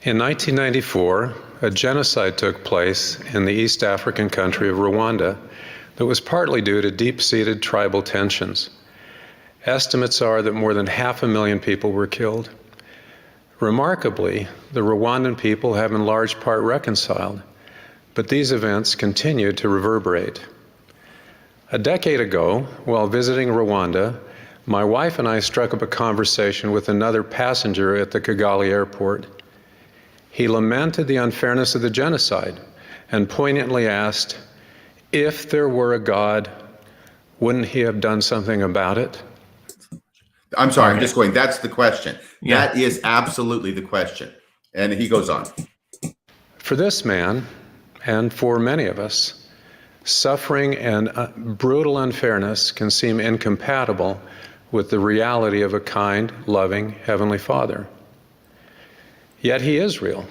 In 1994, a genocide took place in the East African country of Rwanda that was partly due to deep-seated tribal tensions. Estimates are that more than 500,000 people were killed. Remarkably, the Rwandan people have in large part reconciled, but these events continue to reverberate. A decade ago, while visiting Rwanda, my wife and I struck up a conversation with another passenger at the Kigali airport. He lamented the unfairness of the genocide and poignantly asked, if there were a God, wouldn't he have done something about it? I'm sorry, I'm just going, that's the question. Yeah. That is absolutely the question. And he goes on. For this man, and for many of us, suffering and brutal unfairness can seem incompatible with the reality of a kind, loving Heavenly Father. Yet he is real,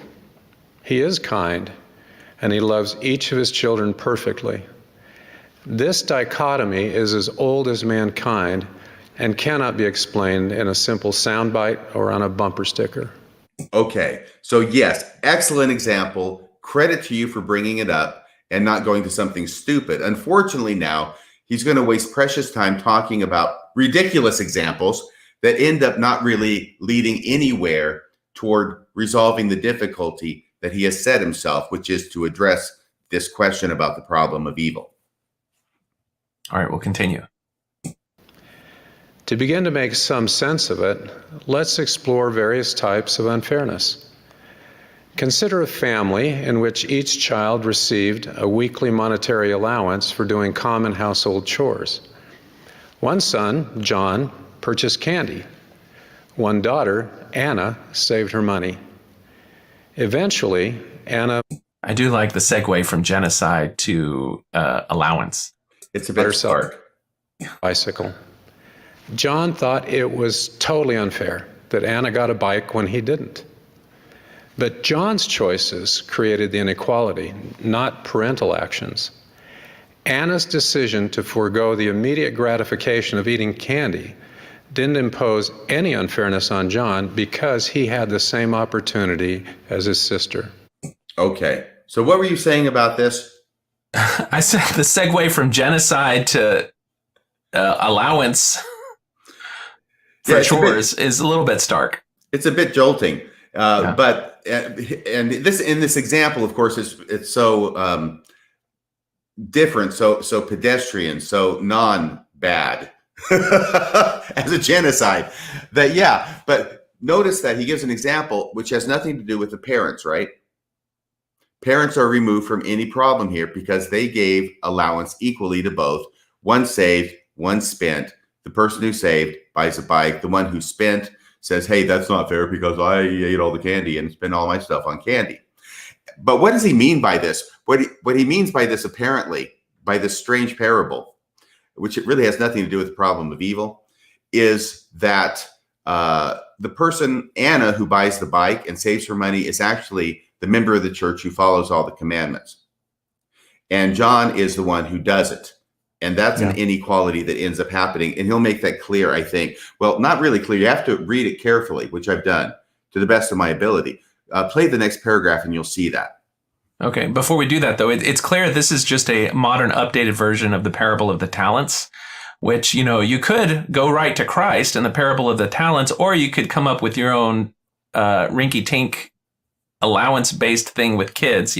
he is kind, and he loves each of his children perfectly. This dichotomy is as old as mankind and cannot be explained in a simple soundbite or on a bumper sticker. Okay, so yes, excellent example. Credit to you for bringing it up and not going to something stupid. Unfortunately now, he's going to waste precious time talking about ridiculous examples that end up not really leading anywhere toward resolving the difficulty that he has set himself, which is to address this question about the problem of evil. All right, we'll continue. To begin to make some sense of it, let's explore various types of unfairness. Consider a family in which each child received a weekly monetary allowance for doing common household chores. One son, John, purchased candy. One daughter, Anna, saved her money. Eventually, Anna... I do like the segue from genocide to allowance. It's a bit stark. Bicycle. John thought it was totally unfair that Anna got a bike when he didn't. But John's choices created the inequality, not parental actions. Anna's decision to forego the immediate gratification of eating candy didn't impose any unfairness on John because he had the same opportunity as his sister. Okay, so what were you saying about this? I said the segue from genocide to allowance for chores is a little bit stark. It's a bit jolting, but and this in this example, of course, it's so different, so pedestrian, so non-bad as a genocide. That but notice that he gives an example which has nothing to do with the parents, right? Parents are removed from any problem here because they gave allowance equally to both. One saved, one spent. The person who saved buys a bike. The one who spent says, hey, that's not fair because I ate all the candy and spent all my stuff on candy. But what does he mean by this? What he means by this, apparently, by this strange parable, which it really has nothing to do with the problem of evil, is that the person, Anna, who buys the bike and saves her money, is actually the member of the church who follows all the commandments. And John is the one who does it. And that's an inequality that ends up happening. And he'll make that clear, I think. Well, not really clear. You have to read it carefully, which I've done to the best of my ability. Play the next paragraph and you'll see that. Okay. Before we do that, though, it's clear this is just a modern updated version of the parable of the talents, which, you could go right to Christ and the parable of the talents, or you could come up with your own rinky-tink allowance-based thing with kids.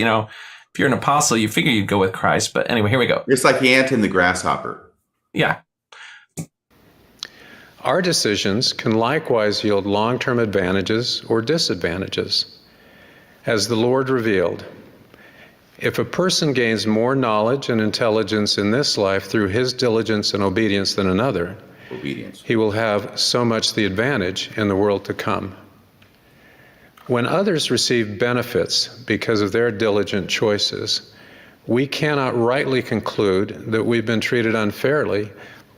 If you're an apostle, you figure you'd go with Christ. But anyway, here we go. It's like the ant and the grasshopper. Yeah. Our decisions can likewise yield long-term advantages or disadvantages. As the Lord revealed, if a person gains more knowledge and intelligence in this life through his diligence and obedience than another, he will have so much the advantage in the world to come. When others receive benefits because of their diligent choices, we cannot rightly conclude that we've been treated unfairly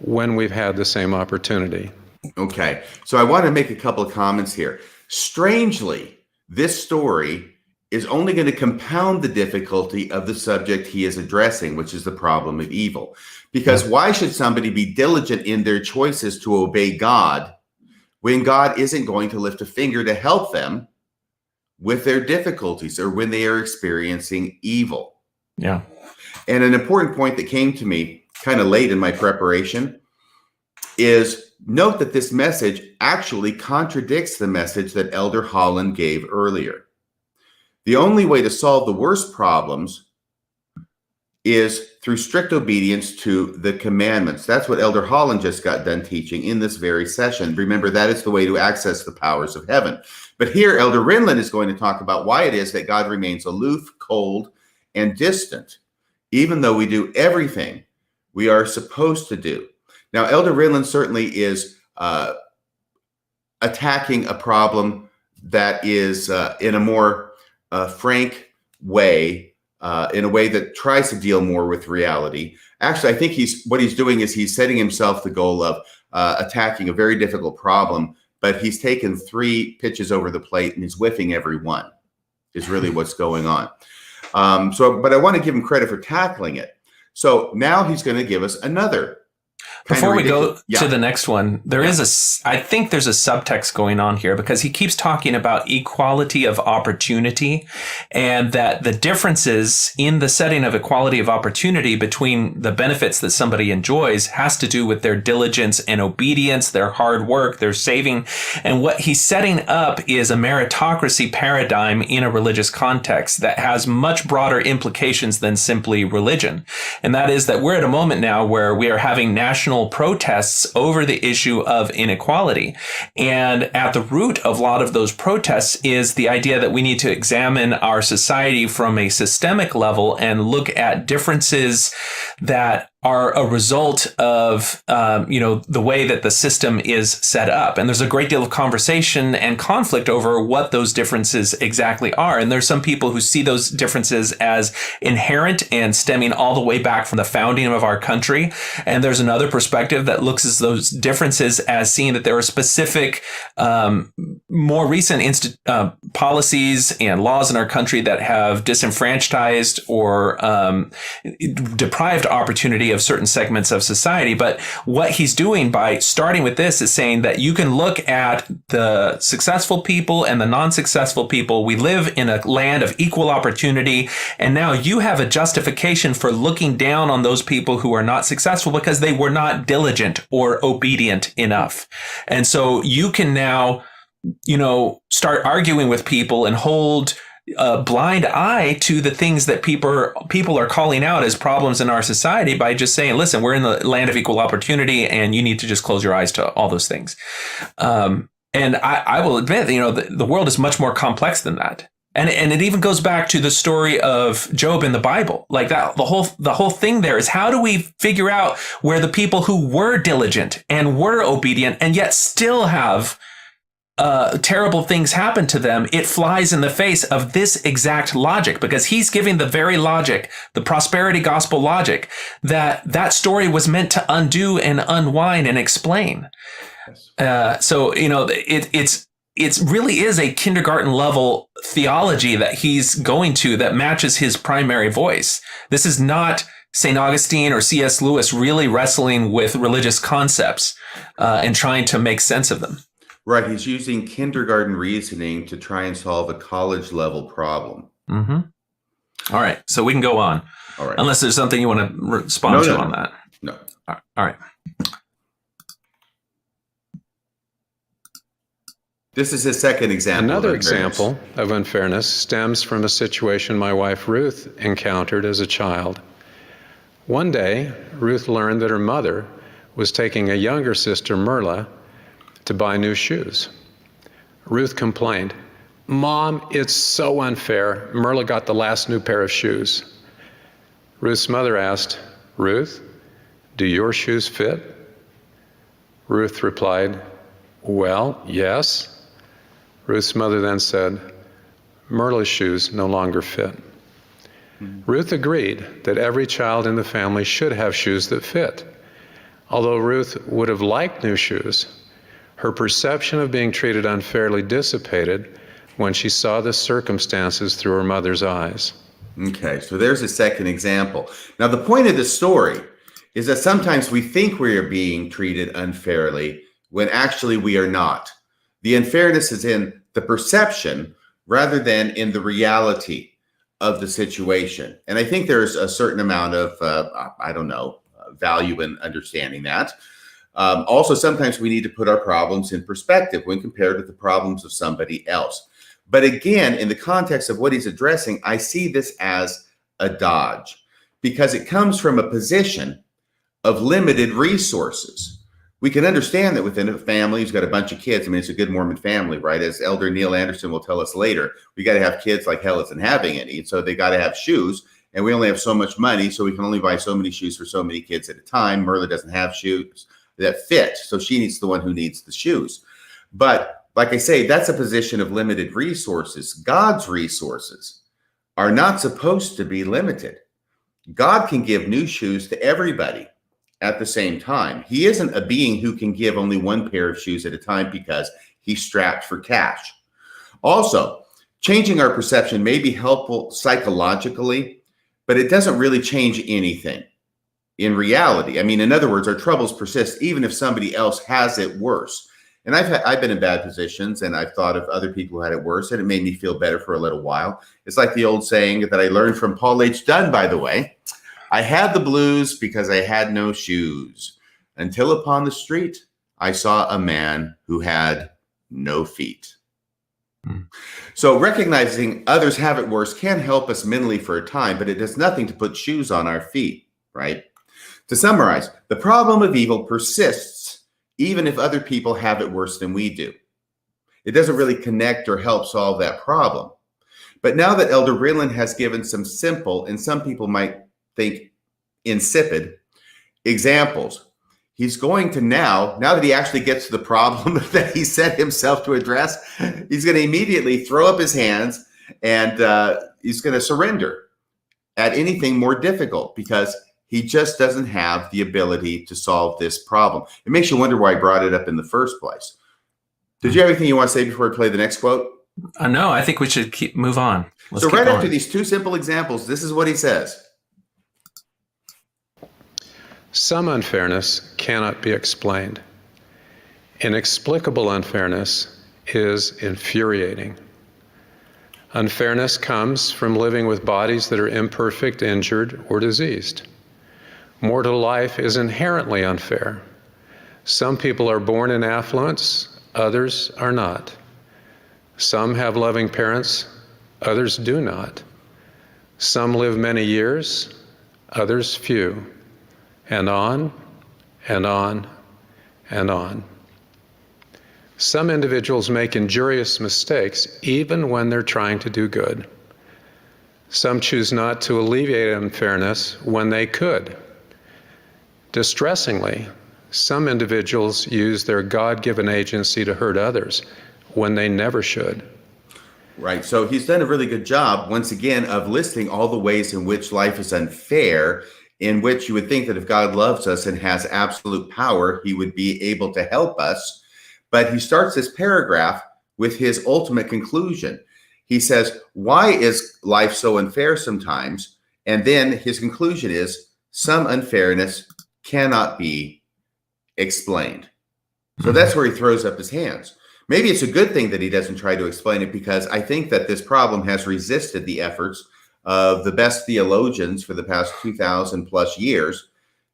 when we've had the same opportunity. Okay, so I want to make a couple of comments here. Strangely, this story is only going to compound the difficulty of the subject he is addressing, which is the problem of evil. Because why should somebody be diligent in their choices to obey God when God isn't going to lift a finger to help them with their difficulties or when they are experiencing evil? Yeah. And an important point that came to me kind of late in my preparation is note that this message actually contradicts the message that Elder Holland gave earlier. The only way to solve the worst problems is through strict obedience to the commandments. That's what Elder Holland just got done teaching in this very session. Remember, that is the way to access the powers of heaven. But here, Elder Rinland is going to talk about why it is that God remains aloof, cold, and distant, even though we do everything we are supposed to do. Now, Elder Rinland certainly is attacking a problem that is in a more frank way, in a way that tries to deal more with reality. Actually, I think what he's doing is he's setting himself the goal of attacking a very difficult problem, but he's taken 3 pitches over the plate and he's whiffing every one, is really what's going on. But I want to give him credit for tackling it. So now he's going to give us another. Before we go to the next one, I think there's a subtext going on here, because he keeps talking about equality of opportunity, and that the differences in the setting of equality of opportunity between the benefits that somebody enjoys has to do with their diligence and obedience, their hard work, their saving. And what he's setting up is a meritocracy paradigm in a religious context that has much broader implications than simply religion. And that is that we're at a moment now where we are having national protests over the issue of inequality. And at the root of a lot of those protests is the idea that we need to examine our society from a systemic level and look at differences that are a result of, the way that the system is set up. And there's a great deal of conversation and conflict over what those differences exactly are. And there's some people who see those differences as inherent and stemming all the way back from the founding of our country. And there's another perspective that looks at those differences as seeing that there are specific, more recent policies and laws in our country that have disenfranchised or deprived opportunity of certain segments of society. But what he's doing by starting with this is saying that you can look at the successful people and the non-successful people. We live in a land of equal opportunity, and now you have a justification for looking down on those people who are not successful because they were not diligent or obedient enough. And so you can now, start arguing with people and hold a blind eye to the things that people are calling out as problems in our society by just saying, listen, we're in the land of equal opportunity and you need to just close your eyes to all those things. And I will admit, the world is much more complex than that. And it even goes back to the story of Job in the Bible. Like that, the whole thing there is, how do we figure out where the people who were diligent and were obedient and yet still have terrible things happen to them? It flies in the face of this exact logic, because he's giving the very logic, the prosperity gospel logic, that story was meant to undo and unwind and explain. So, it's it really is a kindergarten level theology that he's going to that matches his primary voice. This is not St. Augustine or C.S. Lewis really wrestling with religious concepts and trying to make sense of them. Right. He's using kindergarten reasoning to try and solve a college level problem. Mm-hmm. All right. So we can go on. All right. Unless there's something you want to respond to on that. No. All right. This is his second example. Another example of unfairness stems from a situation my wife Ruth encountered as a child. One day, Ruth learned that her mother was taking a younger sister, Merla, to buy new shoes. Ruth complained, "Mom, it's so unfair. Merla got the last new pair of shoes." Ruth's mother asked, "Ruth, do your shoes fit?" Ruth replied, "Well, yes." Ruth's mother then said, "Merla's shoes no longer fit." Ruth agreed that every child in the family should have shoes that fit. Although Ruth would have liked new shoes, her perception of being treated unfairly dissipated when she saw the circumstances through her mother's eyes. Okay, so there's a second example. Now, the point of the story is that sometimes we think we are being treated unfairly when actually we are not. The unfairness is in the perception rather than in the reality of the situation. And I think there's a certain amount of, value in understanding that. Also, sometimes we need to put our problems in perspective when compared with the problems of somebody else. But again, in the context of what he's addressing, I see this as a dodge because it comes from a position of limited resources. We can understand that within a family who's got a bunch of kids. I mean, it's a good Mormon family, right? As Elder Neil Anderson will tell us later, we got to have kids like hell isn't having any. So they got to have shoes, and we only have so much money, so we can only buy so many shoes for so many kids at a time. Merla doesn't have shoes that fit, so she needs the one who needs the shoes. But like I say, that's a position of limited resources. God's resources are not supposed to be limited. God can give new shoes to everybody at the same time. He isn't a being who can give only one pair of shoes at a time because he's strapped for cash. Also, changing our perception may be helpful psychologically, but it doesn't really change anything in reality. I mean, in other words, our troubles persist even if somebody else has it worse. And I've been in bad positions, and I've thought of other people who had it worse, and it made me feel better for a little while. It's like the old saying that I learned from Paul H. Dunn, by the way. I had the blues because I had no shoes, until upon the street I saw a man who had no feet. So recognizing others have it worse can help us mentally for a time, but it does nothing to put shoes on our feet, right? To summarize, the problem of evil persists even if other people have it worse than we do. It doesn't really connect or help solve that problem. But now that Elder Brinland has given some simple, and some people might think insipid, examples, he's going to now that he actually gets to the problem that he set himself to address, he's going to immediately throw up his hands and he's going to surrender at anything more difficult because he just doesn't have the ability to solve this problem. It makes you wonder why I brought it up in the first place. Did you have anything you want to say before I play the next quote? No, I think we should move on. So right after these two simple examples, this is what he says. Some unfairness cannot be explained. Inexplicable unfairness is infuriating. Unfairness comes from living with bodies that are imperfect, injured, or diseased. Mortal life is inherently unfair. Some people are born in affluence, others are not. Some have loving parents, others do not. Some live many years, others few, and on and on and on. Some individuals make injurious mistakes even when they're trying to do good. Some choose not to alleviate unfairness when they could. Distressingly, some individuals use their God-given agency to hurt others when they never should. Right. So he's done a really good job, once again, of listing all the ways in which life is unfair, in which you would think that if God loves us and has absolute power, he would be able to help us. But he starts this paragraph with his ultimate conclusion. He says, why is life so unfair sometimes? And then his conclusion is, some unfairness cannot be explained. So that's where he throws up his hands. Maybe it's a good thing that he doesn't try to explain it, because I think that this problem has resisted the efforts of the best theologians for the past 2,000 plus years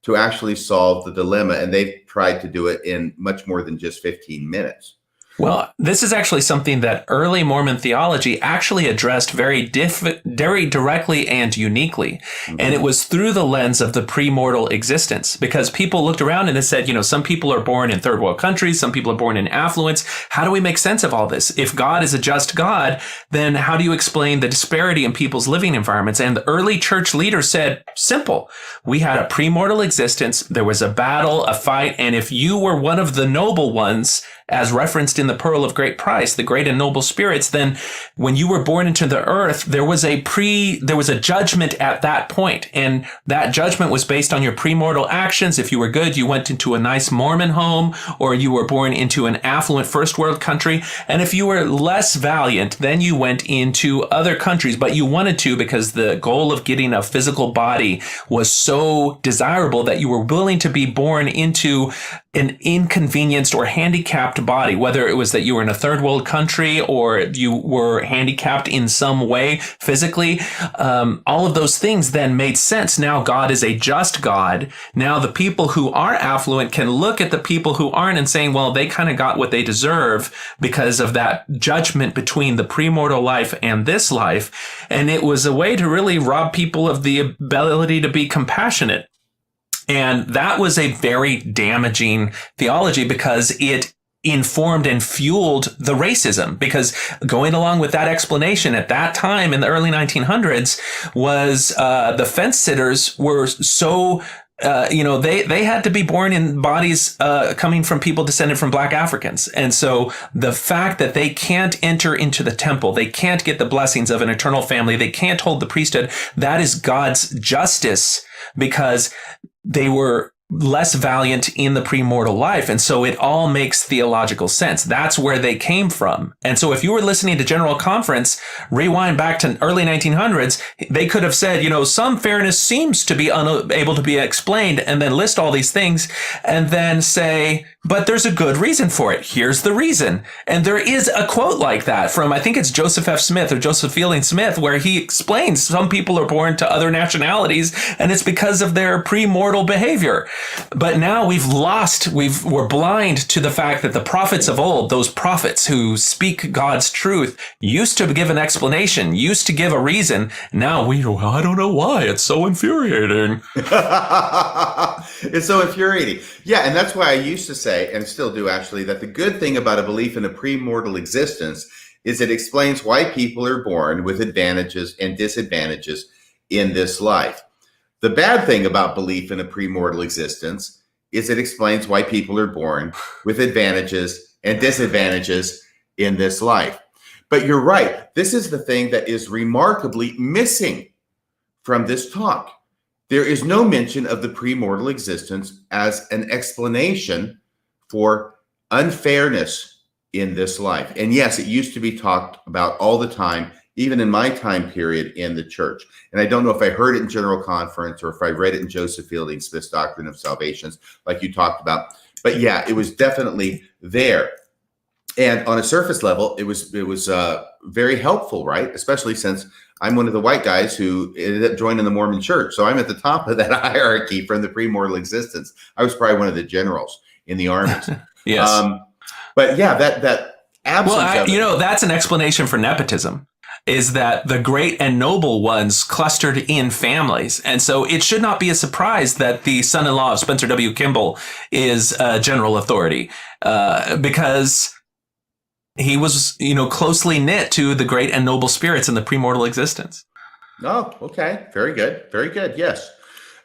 to actually solve the dilemma. And they've tried to do it in much more than just 15 minutes. Well, this is actually something that early Mormon theology actually addressed very directly and uniquely. And it was through the lens of the premortal existence, because people looked around and they said, some people are born in third world countries, some people are born in affluence. How do we make sense of all this? If God is a just God, then how do you explain the disparity in people's living environments? And the early church leaders said, simple. We had a premortal existence. There was a battle, a fight. And if you were one of the noble ones, as referenced in the Pearl of Great Price, the great and noble spirits, then when you were born into the earth, there was a judgment at that point. And that judgment was based on your premortal actions. If you were good, you went into a nice Mormon home, or you were born into an affluent first world country. And if you were less valiant, then you went into other countries, but you wanted to because the goal of getting a physical body was so desirable that you were willing to be born into an inconvenienced or handicapped body, whether it was that you were in a third world country or you were handicapped in some way physically. All of those things then made sense. Now God is a just God. Now the people who are affluent can look at the people who aren't and saying, well, they kind of got what they deserve because of that judgment between the premortal life and this life. And it was a way to really rob people of the ability to be compassionate. And that was a very damaging theology, because it informed and fueled the racism. Because going along with that explanation at that time in the early 1900s was the fence sitters were so they had to be born in bodies coming from people descended from Black Africans. And so the fact that they can't enter into the temple, they can't get the blessings of an eternal family, they can't hold the priesthood, that is God's justice, because they were less valiant in the premortal life. And so it all makes theological sense. That's where they came from. And so if you were listening to General Conference, rewind back to early 1900s, they could have said, some fairness seems to be unable to be explained, and then list all these things and then say, but there's a good reason for it. Here's the reason. And there is a quote like that from, I think it's Joseph F. Smith or Joseph Fielding Smith, where he explains some people are born to other nationalities and it's because of their premortal behavior. But now we're blind to the fact that the prophets of old, those prophets who speak God's truth, used to give an explanation, used to give a reason. Now I don't know why. It's so infuriating. It's so infuriating. Yeah, and that's why I used to say, and still do actually, that the good thing about a belief in a premortal existence is it explains why people are born with advantages and disadvantages in this life. The bad thing about belief in a premortal existence is it explains why people are born with advantages and disadvantages in this life. But you're right. This is the thing that is remarkably missing from this talk. There is no mention of the premortal existence as an explanation for unfairness in this life. And yes, it used to be talked about all the time, even in my time period in the church. And I don't know if I heard it in General Conference or if I read it in Joseph Fielding Smith's Doctrine of Salvations, like you talked about. But yeah, it was definitely there. And on a surface level, it was very helpful, right? Especially since I'm one of the white guys who ended up joining the Mormon church. So I'm at the top of that hierarchy from the premortal existence. I was probably one of the generals in the armies. Yes. But yeah, that absence that's an explanation for nepotism, is that the great and noble ones clustered in families. And so it should not be a surprise that the son-in-law of Spencer W. Kimball is a general authority, because he was, closely knit to the great and noble spirits in the premortal existence. Oh, okay. Very good. Very good. Yes.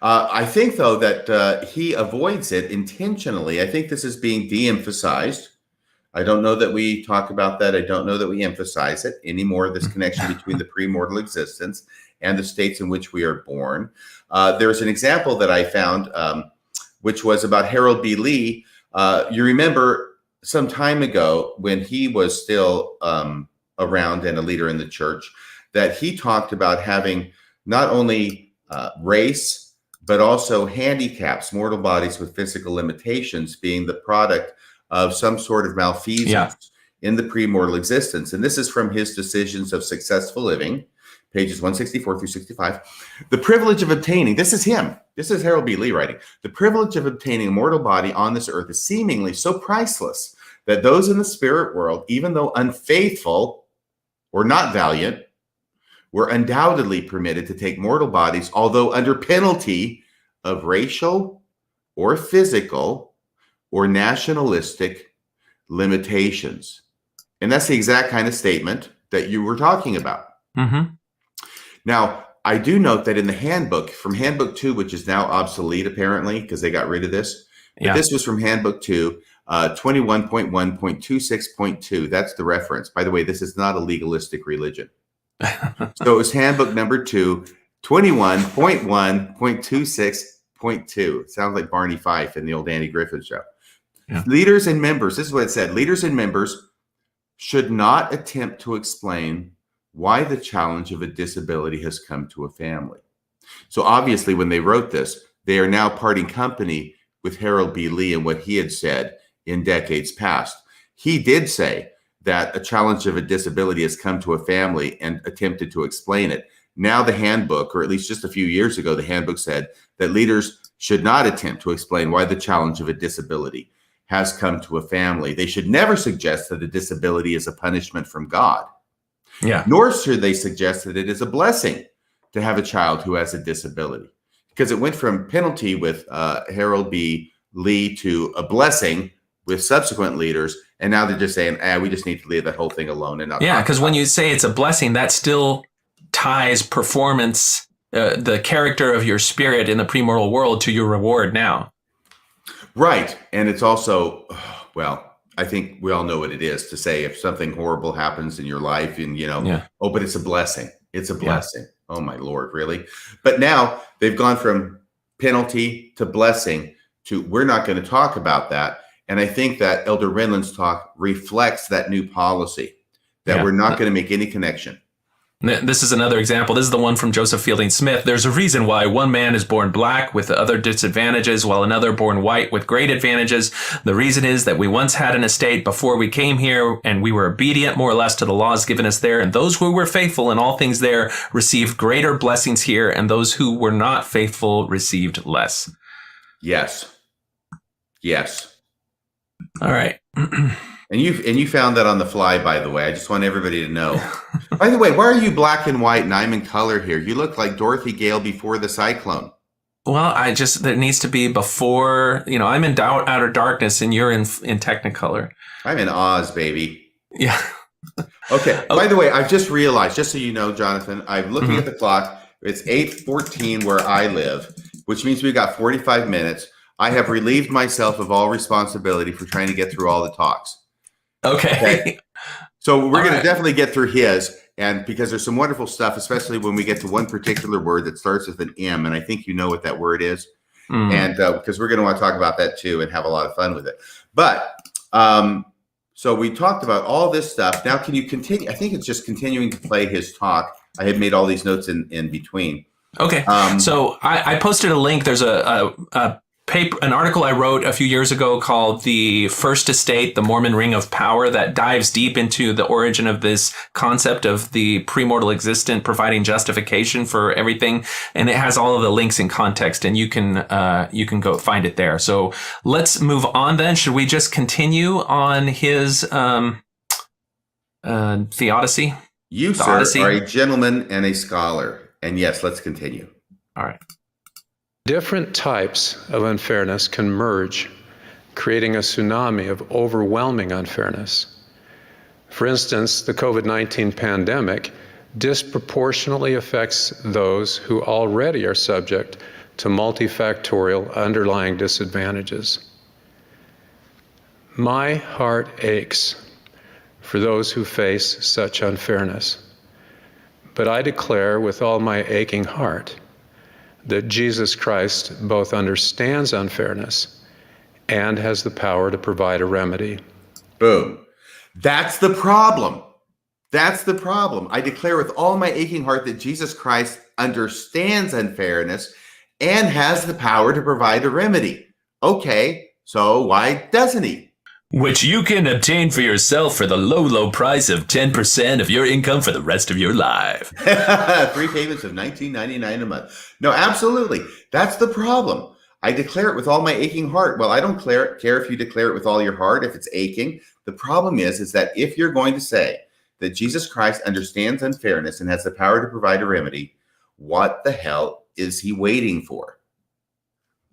I think, though, that he avoids it intentionally. I think this is being de-emphasized. I don't know that we talk about that. I don't know that we emphasize it anymore, this connection between the premortal existence and the states in which we are born. There's an example that I found, which was about Harold B. Lee. You remember some time ago when he was still around and a leader in the church, that he talked about having not only race, but also handicaps, mortal bodies with physical limitations being the product of some sort of malfeasance in the premortal existence. And this is from his Decisions of Successful Living, pages 164 through 65. The privilege of obtaining, this is him. This is Harold B. Lee writing. The privilege of obtaining a mortal body on this earth is seemingly so priceless that those in the spirit world, even though unfaithful or not valiant, were undoubtedly permitted to take mortal bodies, although under penalty of racial or physical or nationalistic limitations. And that's the exact kind of statement that you were talking about. Mm-hmm. Now, I do note that in the handbook, from Handbook 2, which is now obsolete apparently because they got rid of this, but this was from Handbook 2, 21.1.26.2. That's the reference. By the way, this is not a legalistic religion. So it was Handbook number 2, 21.1.26.2. Sounds like Barney Fife in the old Andy Griffith show. Yeah. Leaders and members, this is what it said. Leaders and members should not attempt to explain why the challenge of a disability has come to a family. So obviously when they wrote this, they are now parting company with Harold B. Lee and what he had said in decades past. He did say that a challenge of a disability has come to a family and attempted to explain it. Now the handbook, or at least just a few years ago, the handbook said that leaders should not attempt to explain why the challenge of a disability has come to a family. They should never suggest that a disability is a punishment from God. Yeah. Nor should they suggest that it is a blessing to have a child who has a disability, because it went from penalty with Harold B. Lee to a blessing with subsequent leaders. And now they're just saying, we just need to leave that whole thing alone. And not because when you say it's a blessing, that still ties performance, the character of your spirit in the premortal world to your reward now. Right. And it's also, well, I think we all know what it is to say if something horrible happens in your life and, but it's a blessing. It's a blessing. Yeah. Oh, my Lord, really? But now they've gone from penalty to blessing to we're not going to talk about that. And I think that Elder Renlund's talk reflects that new policy, that we're not going to make any connection. This is another example. This is the one from Joseph Fielding Smith. There's a reason why one man is born black with other disadvantages, while another born white with great advantages. The reason is that we once had an estate before we came here, and we were obedient more or less to the laws given us there. And those who were faithful in all things there received greater blessings here, and those who were not faithful received less. Yes. Yes. All right. And you found that on the fly, by the way. I just want everybody to know. By the way, why are you black and white and I'm in color here? You look like Dorothy Gale before the cyclone. Well, there needs to be before, I'm in outer darkness and you're in Technicolor. I'm in Oz, baby. Yeah. Okay. By the way, I've just realized, just so you know, Jonathan, I'm looking at the clock. It's 8:14 where I live, which means we've got 45 minutes. I have relieved myself of all responsibility for trying to get through all the talks. Okay. So we're going to definitely get through his, and because there's some wonderful stuff, especially when we get to one particular word that starts with an M, and I think you know what that word is, and because we're going to want to talk about that too and have a lot of fun with it. But so we talked about all this stuff. Now, can you continue? I think it's just continuing to play his talk. I had made all these notes in between. Okay. So I posted a link. There's an article I wrote a few years ago called The First Estate, the Mormon Ring of Power, that dives deep into the origin of this concept of the premortal existent providing justification for everything. And it has all of the links in context, and you can go find it there. So let's move on then. Should we just continue on his theodicy? You, sir, are a gentleman and a scholar. And yes, let's continue. All right. Different types of unfairness can merge, creating a tsunami of overwhelming unfairness. For instance, the COVID-19 pandemic disproportionately affects those who already are subject to multifactorial underlying disadvantages. My heart aches for those who face such unfairness, but I declare with all my aching heart that Jesus Christ both understands unfairness and has the power to provide a remedy. Boom. That's the problem. That's the problem. I declare with all my aching heart that Jesus Christ understands unfairness and has the power to provide a remedy. Okay, so why doesn't he? Which you can obtain for yourself for the low, low price of 10% of your income for the rest of your life. 3 payments of $19.99 a month. No, absolutely. That's the problem. I declare it with all my aching heart. Well, I don't care if you declare it with all your heart, if it's aching. The problem is that if you're going to say that Jesus Christ understands unfairness and has the power to provide a remedy, what the hell is he waiting for?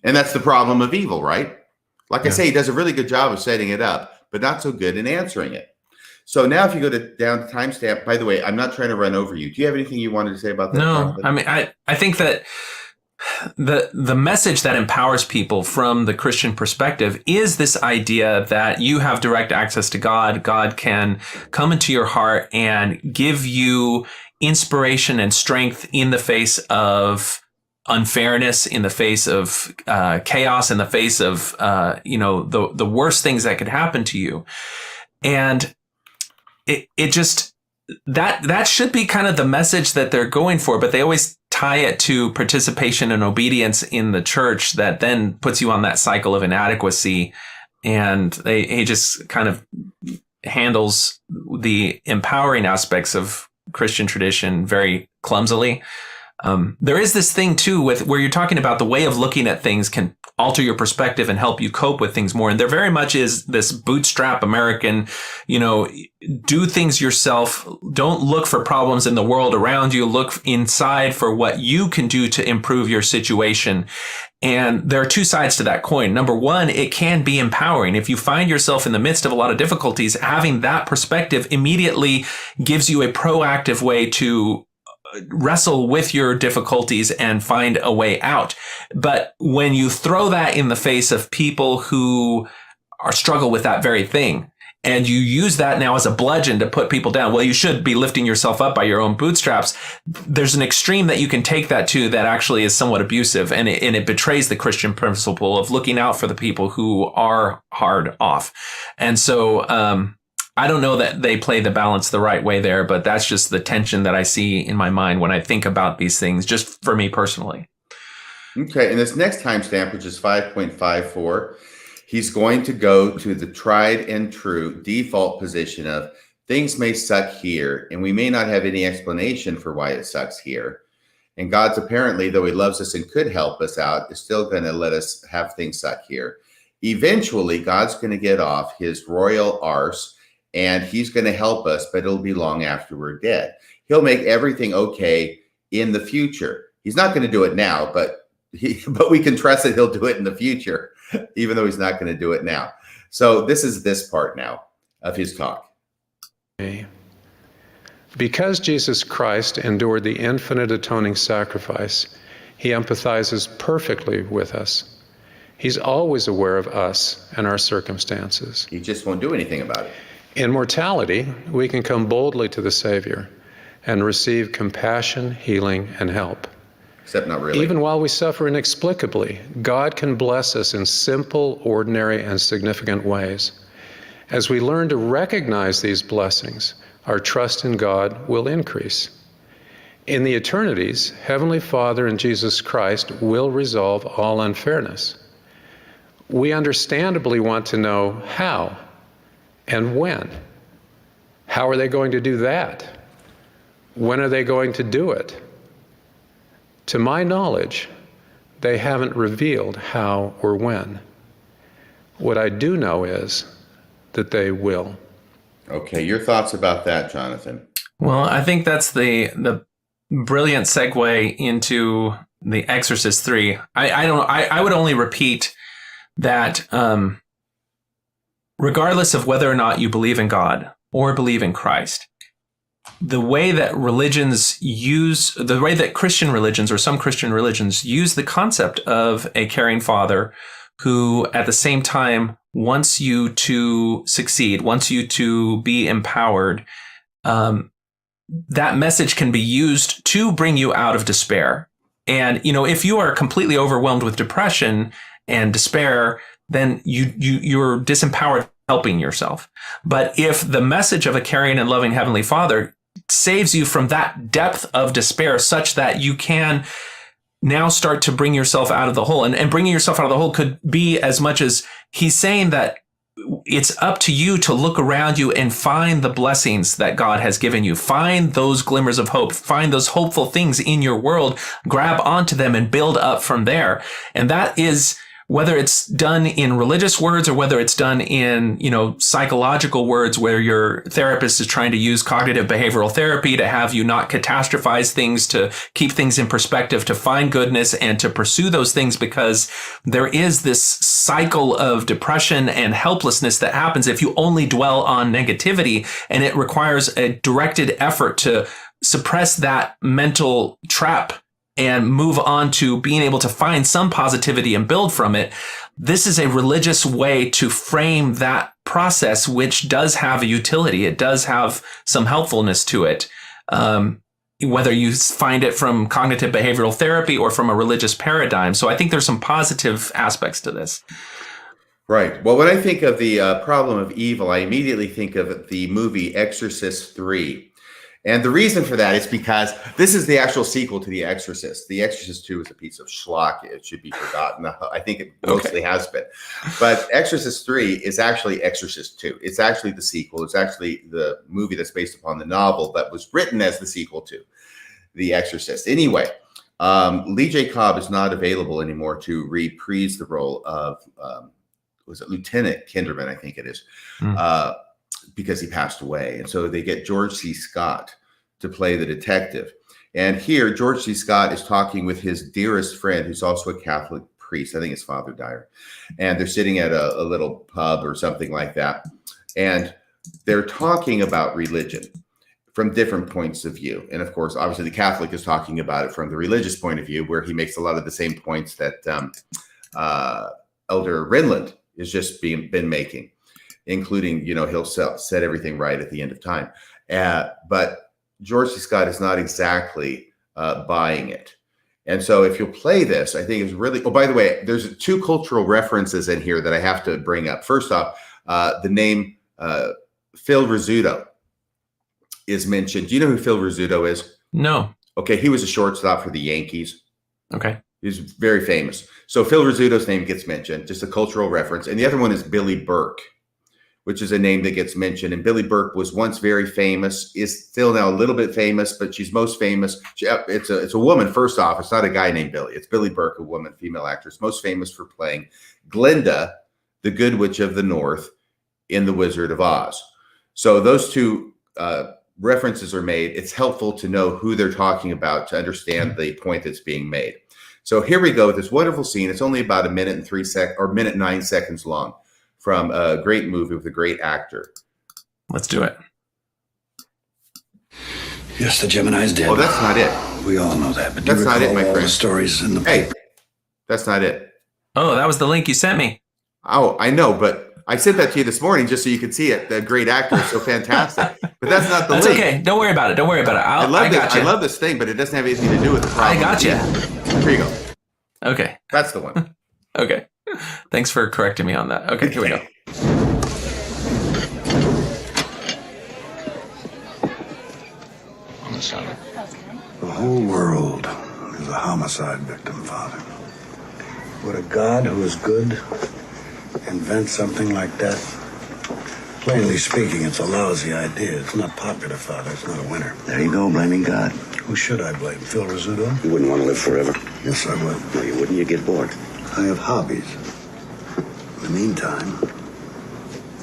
And that's the problem of evil, right? Like I say, he does a really good job of setting it up, but not so good in answering it. So now if you go down to timestamp, by the way, I'm not trying to run over you. Do you have anything you wanted to say about that? No, Jonathan? I mean, I think that the message that empowers people from the Christian perspective is this idea that you have direct access to God. God can come into your heart and give you inspiration and strength in the face of unfairness, in the face of chaos, in the face of the worst things that could happen to you. And it just that should be kind of the message that they're going for, but they always tie it to participation and obedience in the church that then puts you on that cycle of inadequacy. And he just kind of handles the empowering aspects of Christian tradition very clumsily. There is this thing too with where you're talking about the way of looking at things can alter your perspective and help you cope with things more. And there very much is this bootstrap American, do things yourself. Don't look for problems in the world around you. Look inside for what you can do to improve your situation. And there are two sides to that coin. Number one, it can be empowering. If you find yourself in the midst of a lot of difficulties, having that perspective immediately gives you a proactive way to wrestle with your difficulties and find a way out. But when you throw that in the face of people who struggle with that very thing, and you use that now as a bludgeon to put people down, well, you should be lifting yourself up by your own bootstraps. There's an extreme that you can take that to that actually is somewhat abusive, and it betrays the Christian principle of looking out for the people who are hard off. And so, I don't know that they play the balance the right way there, but that's just the tension that I see in my mind when I think about these things, just for me personally. Okay, and this next timestamp, which is 5.54, he's going to go to the tried and true default position of things may suck here, and we may not have any explanation for why it sucks here. And God's apparently, though he loves us and could help us out, is still going to let us have things suck here. Eventually, God's going to get off his royal arse, and he's going to help us, but it'll be long after we're dead. He'll make everything okay in the future. He's not going to do it now, but we can trust that he'll do it in the future, even though he's not going to do it now. So this is this part now of his talk. Because Jesus Christ endured the infinite atoning sacrifice, he empathizes perfectly with us. He's always aware of us and our circumstances. He just won't do anything about it. In mortality, we can come boldly to the Savior and receive compassion, healing, and help. Except not really. Even while we suffer inexplicably, God can bless us in simple, ordinary, and significant ways. As we learn to recognize these blessings, our trust in God will increase. In the eternities, Heavenly Father and Jesus Christ will resolve all unfairness. We understandably want to know how and when. How are they going to do that? When are they going to do it? To my knowledge, they haven't revealed how or when. What I do know is that they will. Okay, your thoughts about that, Jonathan? Well, I think that's the brilliant segue into The Exorcist 3. I would only repeat that regardless of whether or not you believe in God or believe in Christ, the way that Christian religions or some Christian religions use the concept of a caring father who at the same time wants you to succeed, wants you to be empowered, that message can be used to bring you out of despair. And, if you are completely overwhelmed with depression and despair, then you're disempowered helping yourself. But if the message of a caring and loving Heavenly Father saves you from that depth of despair such that you can now start to bring yourself out of the hole, and bringing yourself out of the hole could be as much as he's saying that it's up to you to look around you and find the blessings that God has given you. Find those glimmers of hope. Find those hopeful things in your world. Grab onto them and build up from there. And that is, whether it's done in religious words or whether it's done in, psychological words where your therapist is trying to use cognitive behavioral therapy to have you not catastrophize things, to keep things in perspective, to find goodness and to pursue those things, because there is this cycle of depression and helplessness that happens if you only dwell on negativity, and it requires a directed effort to suppress that mental trap and move on to being able to find some positivity and build from it. This is a religious way to frame that process, which does have a utility. It does have some helpfulness to it. Whether you find it from cognitive behavioral therapy or from a religious paradigm. So I think there's some positive aspects to this. Right. Well, when I think of the problem of evil, I immediately think of the movie Exorcist 3. And the reason for that is because this is the actual sequel to The Exorcist. The Exorcist 2 is a piece of schlock. It should be forgotten. I think it mostly has been. But Exorcist 3 is actually Exorcist 2. It's actually the sequel. It's actually the movie that's based upon the novel that was written as the sequel to The Exorcist. Anyway, Lee J. Cobb is not available anymore to reprise the role of, was it Lieutenant Kinderman, I think it is. Because he passed away. And so they get George C. Scott to play the detective. And here, George C. Scott is talking with his dearest friend, who's also a Catholic priest. I think it's Father Dyer. And they're sitting at a little pub or something like that. And they're talking about religion from different points of view. And of course, obviously, the Catholic is talking about it from the religious point of view, where he makes a lot of the same points that Elder Renland has just been making, including, he'll set everything right at the end of time. But George C. Scott is not exactly buying it. And so if you'll play this, I think it's really, oh, by the way, there's 2 cultural references in here that I have to bring up. First off, the name Phil Rizzuto is mentioned. Do you know who Phil Rizzuto is? No. Okay, he was a shortstop for the Yankees. Okay. He's very famous. So Phil Rizzuto's name gets mentioned, just a cultural reference. And the other one is Billy Burke, which is a name that gets mentioned. And Billy Burke was once very famous, is still now a little bit famous, but she's most famous. It's a woman, first off. It's not a guy named Billy. It's Billy Burke, a woman, female actress, most famous for playing Glinda, the Good Witch of the North, in The Wizard of Oz. So those 2 references are made. It's helpful to know who they're talking about to understand the point that's being made. So here we go with this wonderful scene. It's only about a minute and 9 seconds long, from a great movie with a great actor. Let's do it. Yes, the Gemini's dead. Oh, that's not it. We all know that, but that's not it, my all friend. The stories in the Hey, that's not it. Oh, that was the link you sent me. Oh, I know, but I sent that to you this morning just so you could see it. The great actor is so fantastic. But that's not the link. That's okay. Don't worry about it. I love this thing, but it doesn't have anything to do with the problem. I got you. Here you go. Okay. That's the one. Okay. Thanks for correcting me on that. Okay, here we go. The whole world is a homicide victim, Father. Would a God who is good invent something like that? Plainly speaking, it's a lousy idea. It's not popular, Father. It's not a winner. There you go, blaming God. Who should I blame? Phil Rizzuto? You wouldn't want to live forever. Yes, I would. No, you wouldn't. You'd get bored. I have hobbies. In the meantime,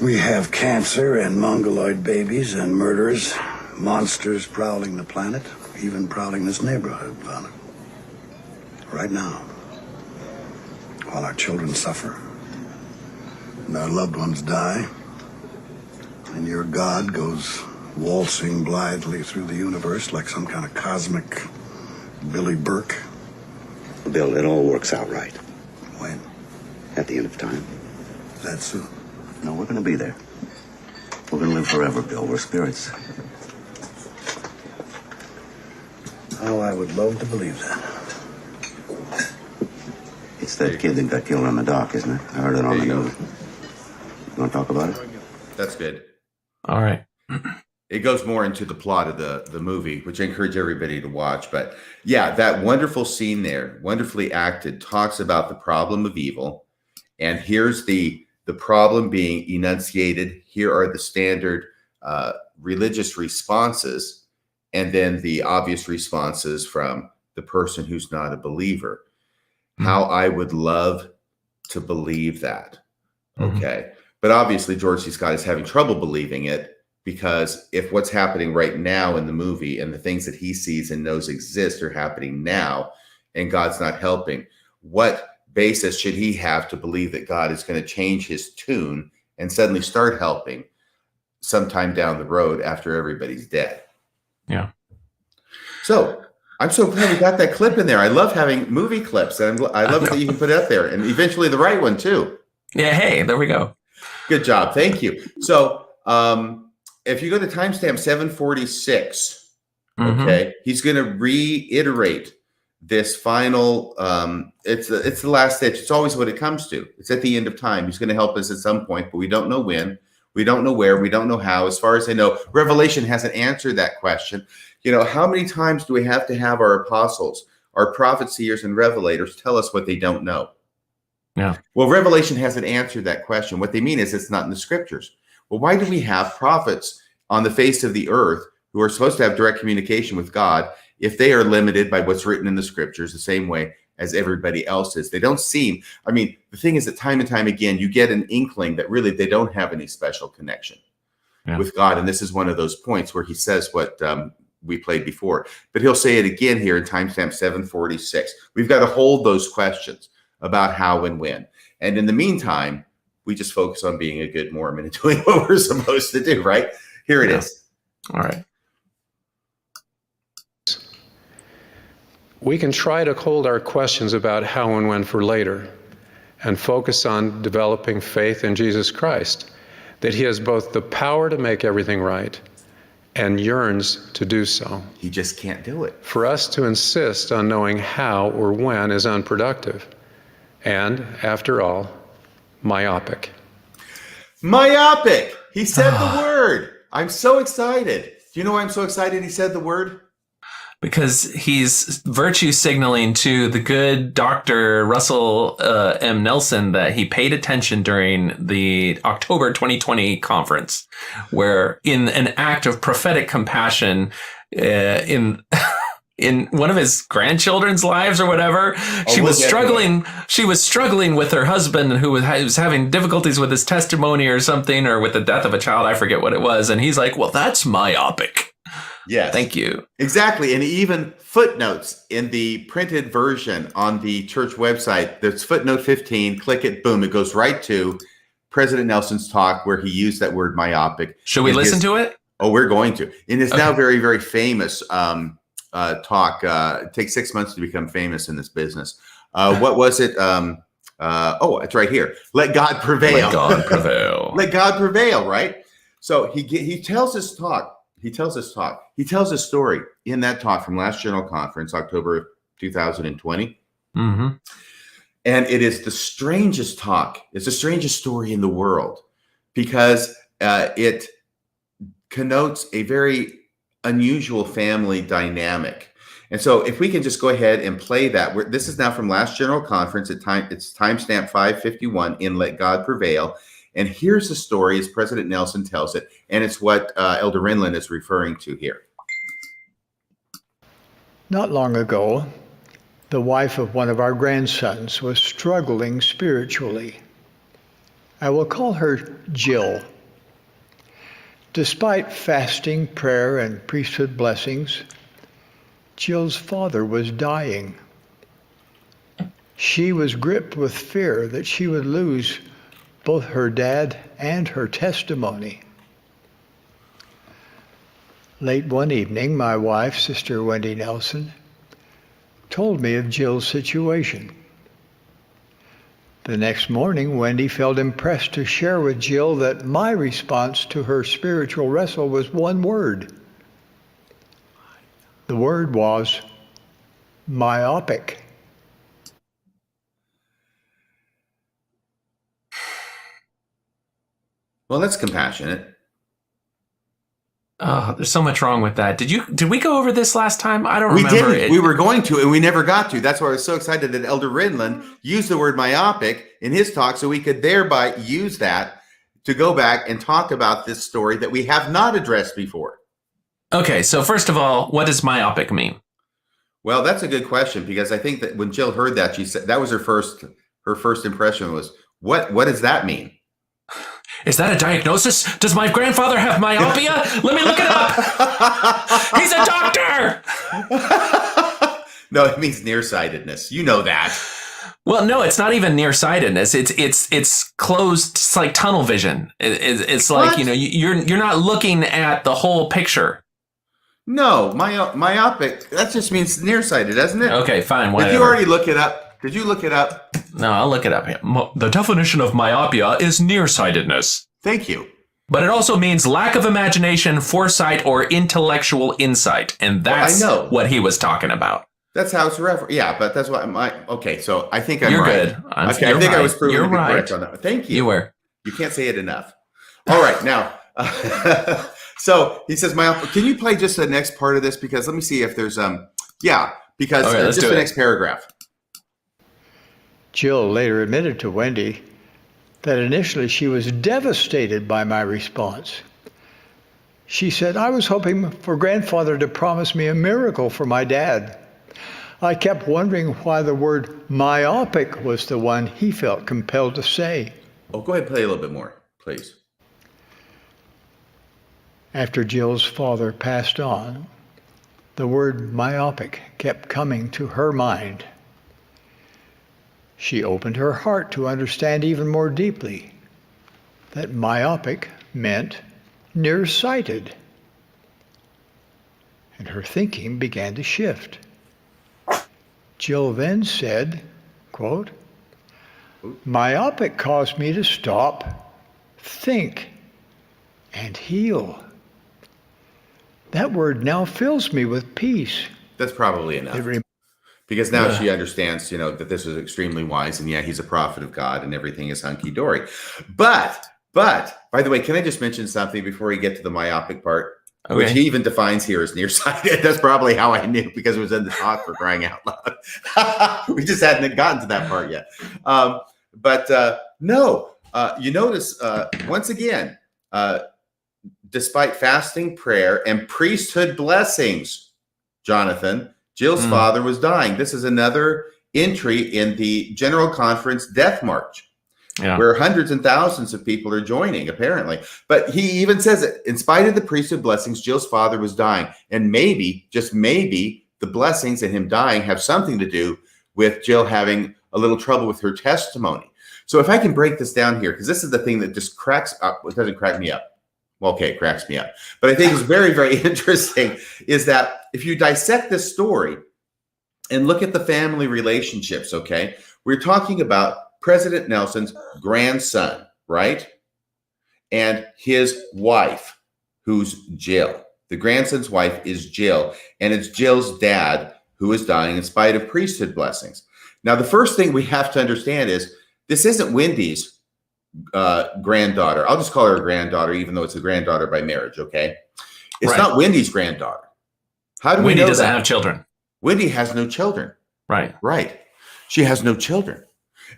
we have cancer and mongoloid babies and murderers, monsters prowling the planet, even prowling this neighborhood, Father. Right now, while our children suffer and our loved ones die, and your God goes waltzing blithely through the universe like some kind of cosmic Billy Burke. Bill, it all works out right. When? At the end of time. That soon? No, we're going to be there. We're going to live forever, Bill. We're spirits. Oh, I would love to believe that. It's that kid that got killed on the dock, isn't it? I heard it on the news. You want to talk about it? That's good. All right. It goes more into the plot of the movie, which I encourage everybody to watch. But yeah, that wonderful scene there, wonderfully acted, talks about the problem of evil. And here's the problem being enunciated. Here are the standard religious responses, and then the obvious responses from the person who's not a believer. How I would love to believe that. Okay. But obviously, George C. Scott is having trouble believing it, because if what's happening right now in the movie and the things that he sees and knows exist are happening now, and God's not helping, what basis should he have to believe that God is going to change his tune and suddenly start helping sometime down the road after everybody's dead? Yeah. So I'm so glad we got that clip in there. I love having movie clips, and I love that you can put it up there, and eventually the right one too. Yeah. Hey, there we go. Good job. Thank you. So if you go to timestamp 746, okay, he's going to reiterate this final, it's the last stitch. It's always what it comes to. It's at the end of time. He's going to help us at some point, but we don't know when, we don't know where, we don't know how. As far as I know, Revelation hasn't answered that question. You know, how many times do we have to have our apostles, our prophets, seers, and revelators tell us what they don't know? Yeah. Well, Revelation hasn't answered that question. What they mean is it's not in the scriptures. Well, why do we have prophets on the face of the earth who are supposed to have direct communication with God if they are limited by what's written in the scriptures the same way as everybody else is? They don't seem, I mean, the thing is that time and time again, you get an inkling that really they don't have any special connection with God. And this is one of those points where he says what we played before, but he'll say it again here in timestamp 746. We've got to hold those questions about how and when. And in the meantime, we just focus on being a good Mormon and doing what we're supposed to do, right? Here it is. All right. We can try to hold our questions about how and when for later and focus on developing faith in Jesus Christ, that he has both the power to make everything right and yearns to do so. He just can't do it. For us to insist on knowing how or when is unproductive and, after all, myopic. Myopic! He said the word. I'm so excited. Do you know why I'm so excited he said the word? Because he's virtue signaling to the good Dr. Russell M. Nelson that he paid attention during the October 2020 conference, where in an act of prophetic compassion in one of his grandchildren's lives or whatever, she was struggling with her husband who was having difficulties with his testimony or something, or with the death of a child. I forget what it was. And he's like, well, that's myopic. Yes. Thank you. Exactly. And even footnotes in the printed version on the church website, there's footnote 15, click it, boom, it goes right to President Nelson's talk where he used that word myopic. Should we listen to it? Oh, we're going to. In this now very, very famous talk, it takes 6 months to become famous in this business. What was it? Oh, it's right here. Let God prevail. Let God prevail. Let God prevail, right? So he tells his talk. He tells a story in that talk from last General Conference, October of 2020. Mm-hmm. And it is the strangest talk. It's the strangest story in the world because it connotes a very unusual family dynamic. And so if we can just go ahead and play that. This is now from last General Conference. It's timestamp 551 in Let God Prevail. And here's the story as President Nelson tells it. And it's what Elder Renlund is referring to here. Not long ago, the wife of one of our grandsons was struggling spiritually. I will call her Jill. Despite fasting, prayer, and priesthood blessings, Jill's father was dying. She was gripped with fear that she would lose both her dad and her testimony. Late one evening, my wife, Sister Wendy Nelson, told me of Jill's situation. The next morning, Wendy felt impressed to share with Jill that my response to her spiritual wrestle was one word. The word was myopic. Well, that's compassionate. Oh, there's so much wrong with that. Did we go over this last time? I don't We remember. didn't. We were going to, and we never got to. That's why I was so excited that Elder Ridland used the word myopic in his talk, so we could thereby use that to go back and talk about this story that we have not addressed before. Okay, so first of all, what does myopic mean? Well, that's a good question, because I think that when Jill heard that, she said that was her first impression was, what does that mean? Is that a diagnosis? Does my grandfather have myopia? Let me look it up. He's a doctor. No, it means nearsightedness. You know that. Well, no, it's not even nearsightedness. It's closed. It's like tunnel vision. It's like, What? you're not looking at the whole picture. No, myopic. That just means nearsighted, doesn't it? Okay, fine. Whatever. Did you already look it up? Did you look it up? No, I'll look it up here. The definition of myopia is nearsightedness. Thank you. But it also means lack of imagination, foresight, or intellectual insight. And that's I know. what he was talking about. That's how it's referenced. Yeah, but that's what okay, so I think I'm You're right. good. I think I was proven You're to be right. correct on that. Thank you. You were. You can't say it enough. All right, now, so he says, can you play just the next part of this? Because let me see if there's, because Okay, let's just do the it. next paragraph. Jill later admitted to Wendy that initially she was devastated by my response. She said, I was hoping for grandfather to promise me a miracle for my dad. I kept wondering why the word myopic was the one he felt compelled to say. Oh, go ahead and play a little bit more, please. After Jill's father passed on, the word myopic kept coming to her mind. She opened her heart to understand even more deeply that myopic meant nearsighted. And her thinking began to shift. Jill then said, quote, myopic caused me to stop, think, and heal. That word now fills me with peace. That's probably enough. Because now she understands, that this is extremely wise, and he's a prophet of God, and everything is hunky-dory. But, by the way, can I just mention something before we get to the myopic part? Okay. Which he even defines here as nearsighted. That's probably how I knew, because it was in the talk, for crying out loud. We just hadn't gotten to that part yet. No, you notice, once again, despite fasting, prayer, and priesthood blessings, Jonathan, Jill's father was dying. This is another entry in the General Conference Death March, where hundreds and thousands of people are joining, apparently. But he even says it, in spite of the priesthood blessings, Jill's father was dying. And maybe, just maybe, the blessings and him dying have something to do with Jill having a little trouble with her testimony. So if I can break this down here, because this is the thing that just cracks up, it doesn't crack me up. Well, okay, it cracks me up. But I think it's very, very interesting is that if you dissect this story and look at the family relationships, okay, we're talking about President Nelson's grandson, right? And his wife, who's Jill. The grandson's wife is Jill, and it's Jill's dad who is dying in spite of priesthood blessings. Now, the first thing we have to understand is this isn't Wendy's granddaughter. I'll just call her a granddaughter, even though it's a granddaughter by marriage, okay? It's not Wendy's granddaughter. How do we know Wendy doesn't that? have children. Wendy has no children. Right. Right. She has no children.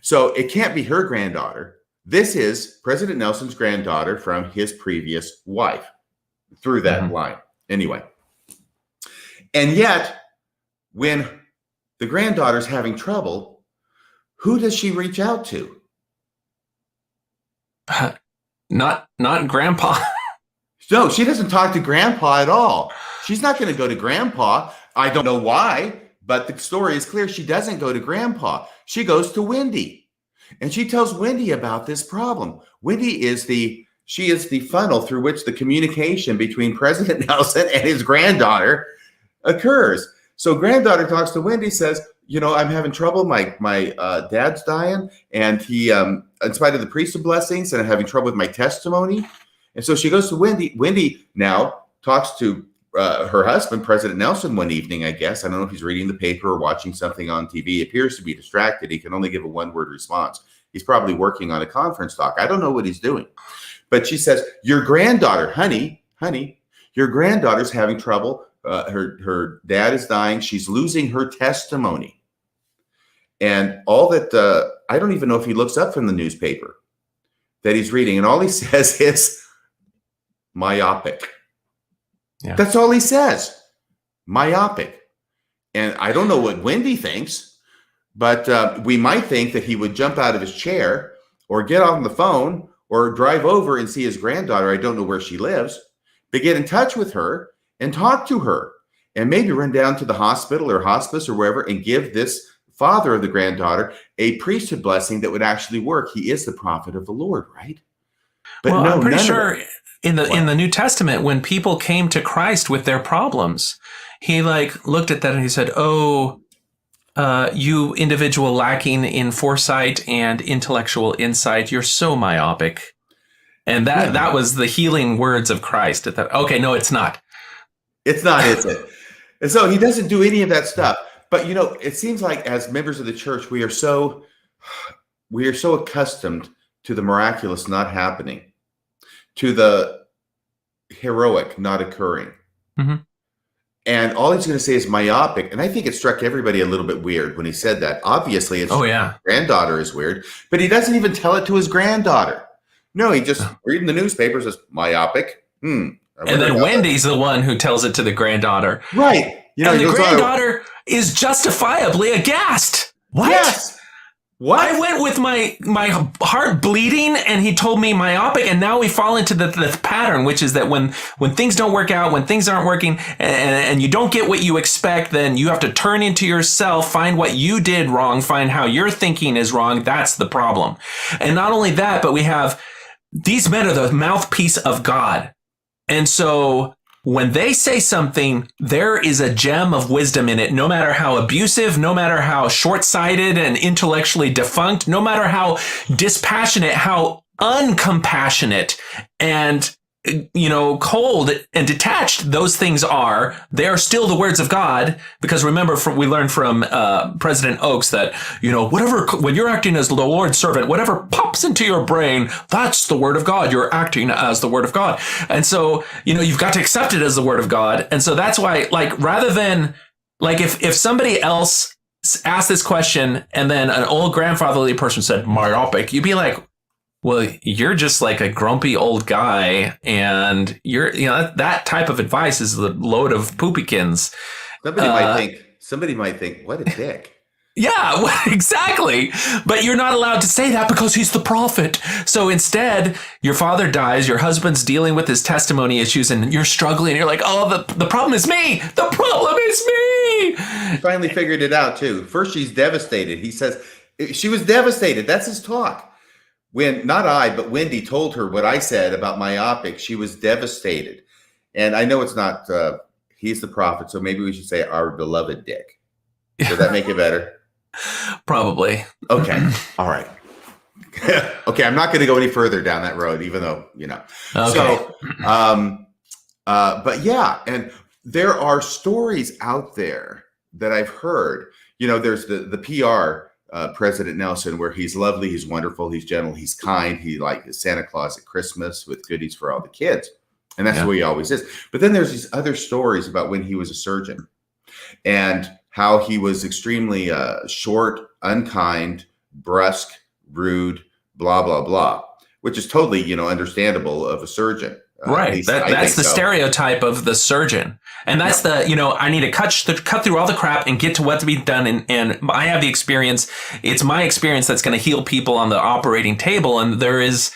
So it can't be her granddaughter. This is President Nelson's granddaughter from his previous wife through that line. Anyway. And yet, when the granddaughter's having trouble, who does she reach out to? Not grandpa. No, she doesn't talk to grandpa at all. She's not going to go to grandpa. I don't know why, but the story is clear. She doesn't go to grandpa. She goes to Wendy, and she tells Wendy about this problem. Wendy is the funnel through which the communication between President Nelson and his granddaughter occurs. So granddaughter talks to Wendy, says, I'm having trouble. My dad's dying, and he, in spite of the priesthood blessings, and I'm having trouble with my testimony. And so she goes to Wendy. Wendy now talks to her husband, President Nelson, one evening, I guess. I don't know if he's reading the paper or watching something on TV. He appears to be distracted. He can only give a one-word response. He's probably working on a conference talk. I don't know what he's doing. But she says, your granddaughter, honey, your granddaughter's having trouble. Her dad is dying. She's losing her testimony. And all that, I don't even know if he looks up from the newspaper that he's reading. And all he says is myopic. Yeah. That's all he says. Myopic. And I don't know what Wendy thinks, but we might think that he would jump out of his chair or get on the phone or drive over and see his granddaughter. I don't know where she lives, but get in touch with her and talk to her and maybe run down to the hospital or hospice or wherever and give this father of the granddaughter a priesthood blessing that would actually work. He is the prophet of the Lord, right? But well, no, I'm pretty none of sure it. in the New Testament, when people came to Christ with their problems, he like looked at that and he said, "Oh, you individual lacking in foresight and intellectual insight, you're so myopic." And that was the healing words of Christ. Okay, no, it's not. It's not, is it? And so he doesn't do any of that stuff. But it seems like as members of the church, we are so accustomed to the miraculous not happening, to the heroic not occurring. Mm-hmm. And all he's going to say is myopic. And I think it struck everybody a little bit weird when he said that. Obviously, his granddaughter is weird, but he doesn't even tell it to his granddaughter. No, he just reading the newspaper says myopic. And then Wendy's the one who tells it to the granddaughter. Right. And the granddaughter is justifiably aghast. What? Yes. What? I went with my heart bleeding and he told me myopic, and now we fall into the pattern, which is that when things don't work out, when things aren't working and you don't get what you expect, then you have to turn into yourself, find what you did wrong, find how your thinking is wrong. That's the problem. And not only that, but we have these men are the mouthpiece of God. And so when they say something, there is a gem of wisdom in it, no matter how abusive, no matter how short-sighted and intellectually defunct, no matter how dispassionate, how uncompassionate and cold and detached those things are, they are still the words of God. Because remember, we learned from President Oakes that, whatever, when you're acting as the Lord's servant, whatever pops into your brain, that's the word of God. You're acting as the word of God. And so, you've got to accept it as the word of God. And so that's why, rather than, if somebody else asked this question and then an old grandfatherly person said myopic, you'd be like, well, you're just like a grumpy old guy, and that type of advice is a load of poopykins. Somebody might think, what a dick. Yeah, exactly. But you're not allowed to say that because he's the prophet. So instead, your father dies, your husband's dealing with his testimony issues, and you're struggling. You're like, oh, the problem is me. The problem is me. He finally figured it out, too. First, she's devastated. He says she was devastated. That's his talk. When not I, but Wendy told her what I said about myopic, she was devastated. And I know it's not, he's the prophet, so maybe we should say our beloved Dick. Does that make it better? Probably. Okay. All right. Okay. I'm not going to go any further down that road, even though, Okay. So, but yeah, and there are stories out there that I've heard, there's the PR, President Nelson, where he's lovely, he's wonderful, he's gentle, he's kind, he is Santa Claus at Christmas with goodies for all the kids. And that's the way he always is. But then there's these other stories about when he was a surgeon and how he was extremely short, unkind, brusque, rude, blah, blah, blah, which is totally, understandable of a surgeon. Right. That's the stereotype of the surgeon. And that's I need to cut through all the crap and get to what to be done. And I have the experience. It's my experience that's going to heal people on the operating table. And there is,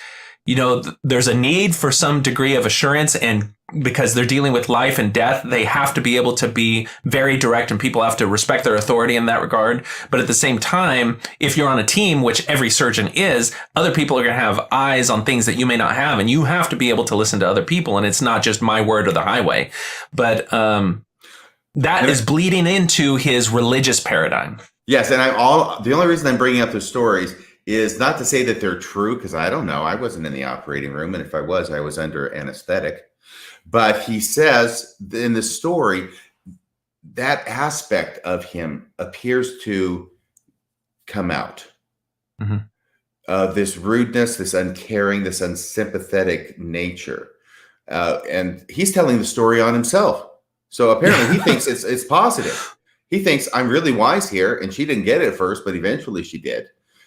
there's a need for some degree of assurance, and because they're dealing with life and death, they have to be able to be very direct, and people have to respect their authority in that regard. But at the same time, if you're on a team, which every surgeon is, other people are going to have eyes on things that you may not have, and you have to be able to listen to other people. And it's not just my word or the highway, but that is bleeding into his religious paradigm. Yes, and the only reason I'm bringing up those stories is not to say that they're true, because I don't know. I wasn't in the operating room, and if I was under anesthetic. But he says in the story, that aspect of him appears to come out. Mm-hmm. this rudeness, this uncaring, this unsympathetic nature. And he's telling the story on himself. So apparently he thinks it's positive. He thinks I'm really wise here, and she didn't get it at first, but eventually she did.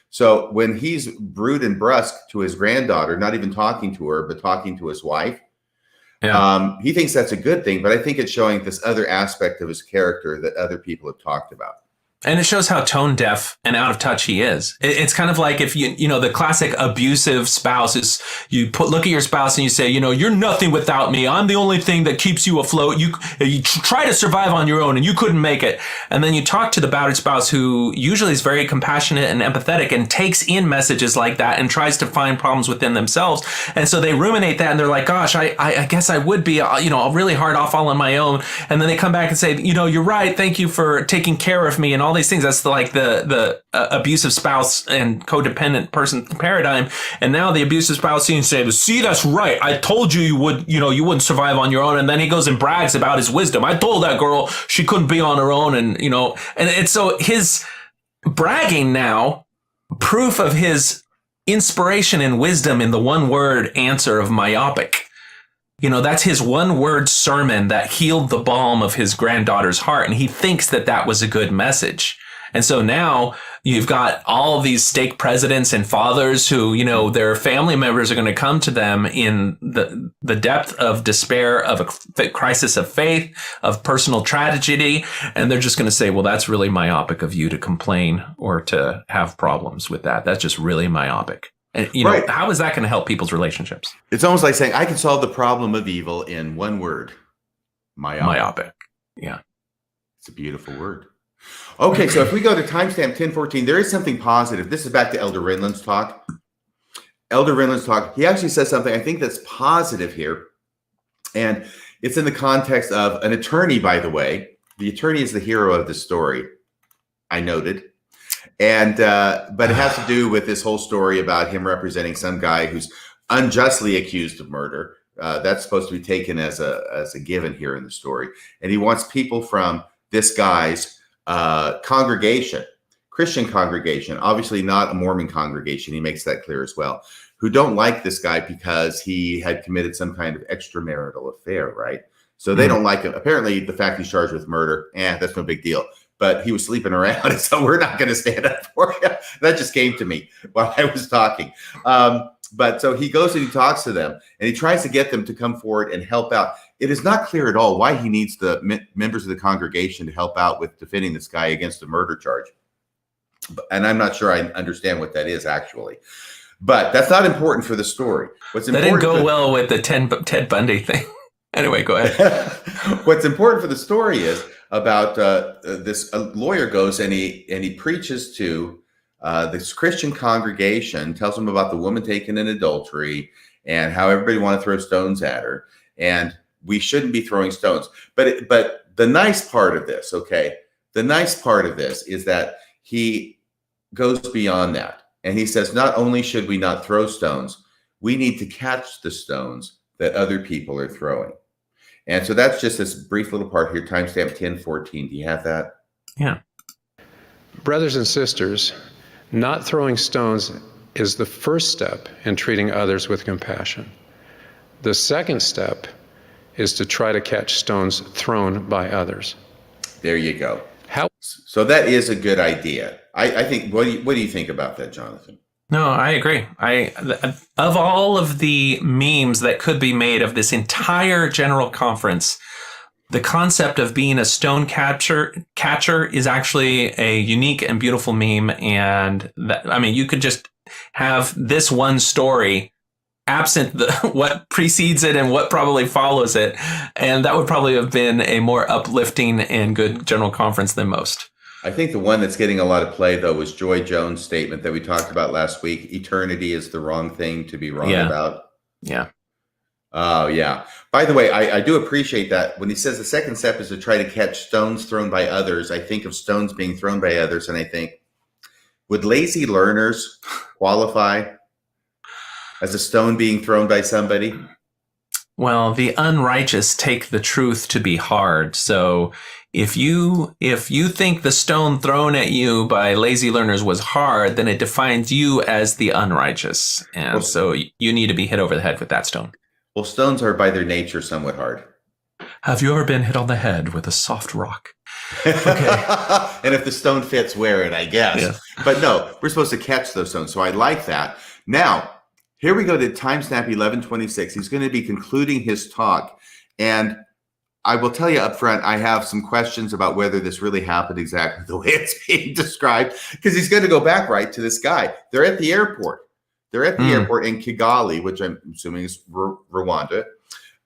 So when he's rude and brusque to his granddaughter, not even talking to her, but talking to his wife, he thinks that's a good thing. But I think it's showing this other aspect of his character that other people have talked about. And it shows how tone deaf and out of touch he is. It's kind of like if the classic abusive spouse is look at your spouse and you say, you're nothing without me. I'm the only thing that keeps you afloat. You try to survive on your own and you couldn't make it. And then you talk to the battered spouse who usually is very compassionate and empathetic and takes in messages like that and tries to find problems within themselves. And so they ruminate that and they're like, gosh, I guess I would be, really hard off all on my own. And then they come back and say, you're right. Thank you for taking care of me and all these things. That's like the abusive spouse and codependent person paradigm. And now the abusive spouse seems to say, see, that's right. I told you you wouldn't survive on your own. And then he goes and brags about his wisdom. I told that girl she couldn't be on her own. And, and it's so his bragging now, proof of his inspiration and wisdom in the one word answer of myopic. That's his one word sermon that healed the balm of his granddaughter's heart. And he thinks that was a good message. And so now you've got all these stake presidents and fathers who, their family members are going to come to them in the depth of despair, of a crisis of faith, of personal tragedy. And they're just going to say, well, that's really myopic of you to complain or to have problems with that. That's just really myopic. And, right. How is that going to help people's relationships? It's almost like saying I can solve the problem of evil in one word. Myopic. Yeah. It's a beautiful word. Okay, so if we go to timestamp 1014, there is something positive. This is back to Elder Renland's talk. Elder Renland's talk, he actually says something I think that's positive here. And it's in the context of an attorney, by the way. The attorney is the hero of the story, I noted. And but it has to do with this whole story about him representing some guy who's unjustly accused of murder. That's supposed to be taken as a given here in the story. And he wants people from this guy's congregation, Christian congregation, obviously not a Mormon congregation. He makes that clear as well, who don't like this guy because he had committed some kind of extramarital affair, right? So they don't like him. Apparently, the fact he's charged with murder, that's no big deal. But he was sleeping around, and so we're not going to stand up for him. That just came to me while I was talking. But so he goes and he talks to them, and he tries to get them to come forward and help out. It is not clear at all why he needs the members of the congregation to help out with defending this guy against a murder charge. And I'm not sure I understand what that is actually. But that's not important for the story. What's important that didn't go well with the Ted Bundy thing. Anyway, go ahead. What's important for the story is about this lawyer goes and he preaches to this Christian congregation, tells them about the woman taken in adultery and how everybody want to throw stones at her, and we shouldn't be throwing stones. But the nice part of this, the nice part of this is that he goes beyond that, and he says not only should we not throw stones, we need to catch the stones that other people are throwing. And so that's just this brief little part here, timestamp 1014. Do you have that? Yeah. Brothers and sisters, not throwing stones is the first step in treating others with compassion. The second step is to try to catch stones thrown by others. There you go. How? So that is a good idea. I think, what do you think about that, Jonathan? No, I agree. Of all of the memes that could be made of this entire general conference, the concept of being a stone catcher is actually a unique and beautiful meme. And you could just have this one story absent what precedes it and what probably follows it. And that would probably have been a more uplifting and good general conference than most. I think the one that's getting a lot of play, though, was Joy Jones' statement that we talked about last week. Eternity is the wrong thing to be wrong about. Yeah. Oh, yeah. By the way, I do appreciate that. When he says the second step is to try to catch stones thrown by others, I think of stones being thrown by others, and I think, would lazy learners qualify as a stone being thrown by somebody? Well, the unrighteous take the truth to be hard. So if you think the stone thrown at you by lazy learners was hard, then it defines you as the unrighteous. And so you need to be hit over the head with that stone. Well, stones are by their nature somewhat hard. Have you ever been hit on the head with a soft rock? Okay. And if the stone fits, wear it, I guess. Yeah. But no, we're supposed to catch those stones. So I like that. Now, here we go to timestamp 1126. He's going to be concluding his talk. And I will tell you up front, I have some questions about whether this really happened exactly the way it's being described, because he's going to go back right to this guy. They're at the airport. They're at the airport in Kigali, which I'm assuming is Rwanda,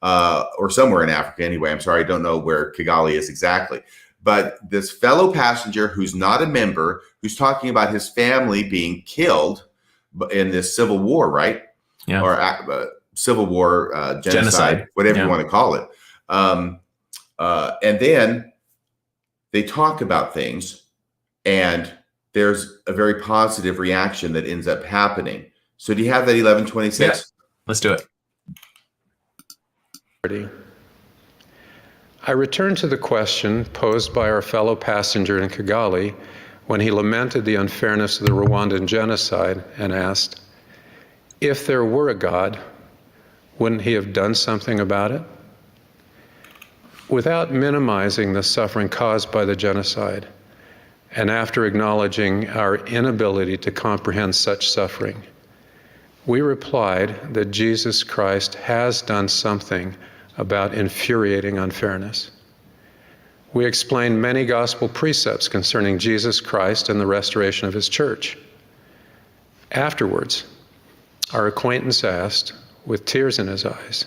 or somewhere in Africa anyway. I'm sorry, I don't know where Kigali is exactly. But this fellow passenger who's not a member, who's talking about his family being killed in this civil war, right? Yeah. Or civil war, genocide, whatever you want to call it. And then they talk about things, and there's a very positive reaction that ends up happening. So do you have that 1126? Yeah. Let's do it. I return to the question posed by our fellow passenger in Kigali when he lamented the unfairness of the Rwandan genocide and asked, if there were a God, wouldn't he have done something about it? Without minimizing the suffering caused by the genocide, and after acknowledging our inability to comprehend such suffering, we replied that Jesus Christ has done something about infuriating unfairness. We explained many gospel precepts concerning Jesus Christ and the restoration of his church. Afterwards, our acquaintance asked, with tears in his eyes,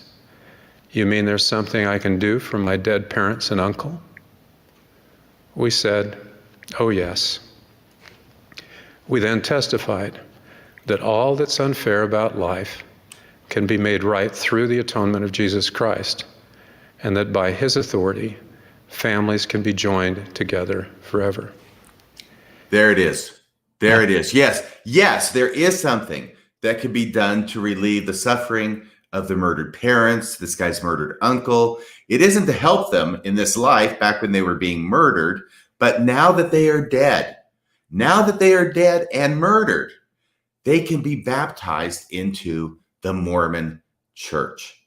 you mean there's something I can do for my dead parents and uncle? We said, oh yes. We then testified that all that's unfair about life can be made right through the atonement of Jesus Christ, and that by his authority, families can be joined together forever. There it is. There it is. Yes, there is something that can be done to relieve the suffering of the murdered parents, this guy's murdered uncle. It isn't to help them in this life back when they were being murdered, but now that they are dead and murdered, they can be baptized into the Mormon church.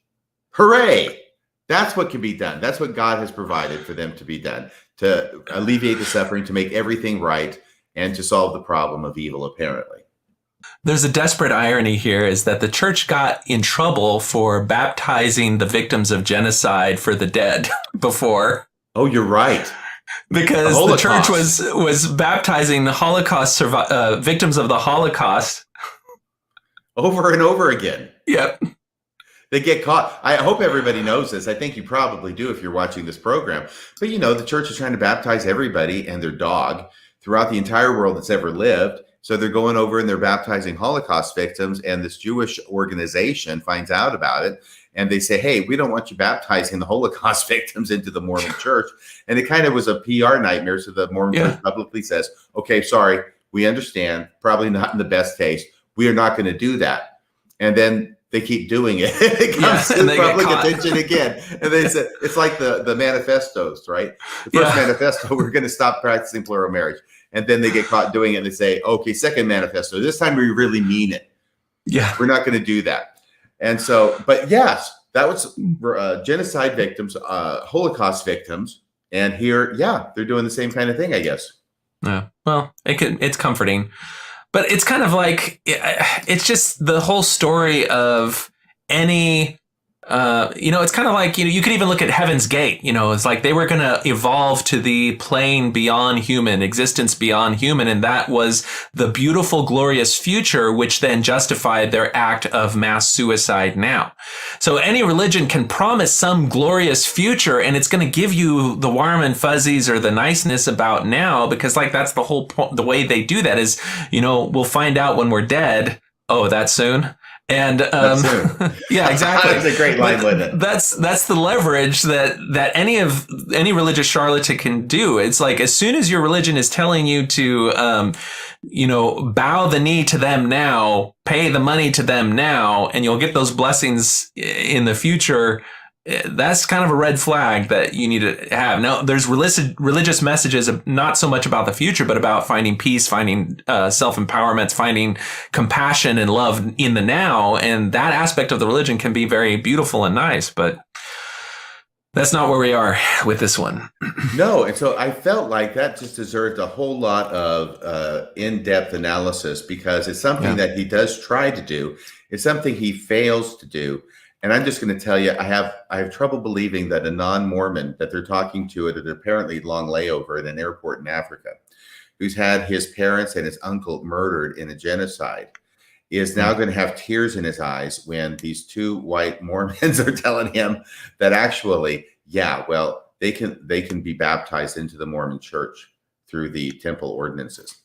Hooray! That's what can be done. That's what God has provided for them to be done, to alleviate the suffering, to make everything right, and to solve the problem of evil, apparently. There's a desperate irony here is that the church got in trouble for baptizing the victims of genocide for the dead before. Oh, you're right. Because the church was baptizing the Holocaust victims of the Holocaust over and over again. Yep. They get caught. I hope everybody knows this. I think you probably do if you're watching this program. But, the church is trying to baptize everybody and their dog throughout the entire world that's ever lived. So they're going over and they're baptizing Holocaust victims, and this Jewish organization finds out about it. And they say, hey, we don't want you baptizing the Holocaust victims into the Mormon church. And it kind of was a PR nightmare. So the Mormon church publicly says, okay, sorry, we understand. Probably not in the best taste. We are not going to do that. And then they keep doing it. It comes to public attention again. And they said, it's like the manifestos, right? The first manifesto, we're going to stop practicing plural marriage. And then they get caught doing it and they say, okay, second manifesto, this time we really mean it. Yeah. We're not going to do that. And so, but yes, that was genocide victims, Holocaust victims. And here, they're doing the same kind of thing, I guess. Yeah. Well, it's comforting. But it's kind of like, it's just the whole story of any, it's kind of like, you could even look at Heaven's Gate, it's like they were going to evolve to the plane beyond human, existence beyond human. And that was the beautiful, glorious future, which then justified their act of mass suicide now. So any religion can promise some glorious future, and it's going to give you the warm and fuzzies or the niceness about now, because that's the whole point. The way they do that is, we'll find out when we're dead. Oh, that soon? And That's yeah, exactly. That's a great line, wasn't it? That's the leverage that any religious charlatan can do. It's like, as soon as your religion is telling you to, bow the knee to them now, pay the money to them now, and you'll get those blessings in the future. That's kind of a red flag that you need to have. Now, there's religious messages, not so much about the future, but about finding peace, finding self-empowerment, finding compassion and love in the now. And that aspect of the religion can be very beautiful and nice, but that's not where we are with this one. No, and so I felt like that just deserved a whole lot of in-depth analysis, because it's something that he does try to do. It's something he fails to do. And I'm just going to tell you, I have trouble believing that a non-Mormon that they're talking to at an apparently long layover at an airport in Africa, who's had his parents and his uncle murdered in a genocide, is now going to have tears in his eyes when these two white Mormons are telling him that actually, they can be baptized into the Mormon church through the temple ordinances.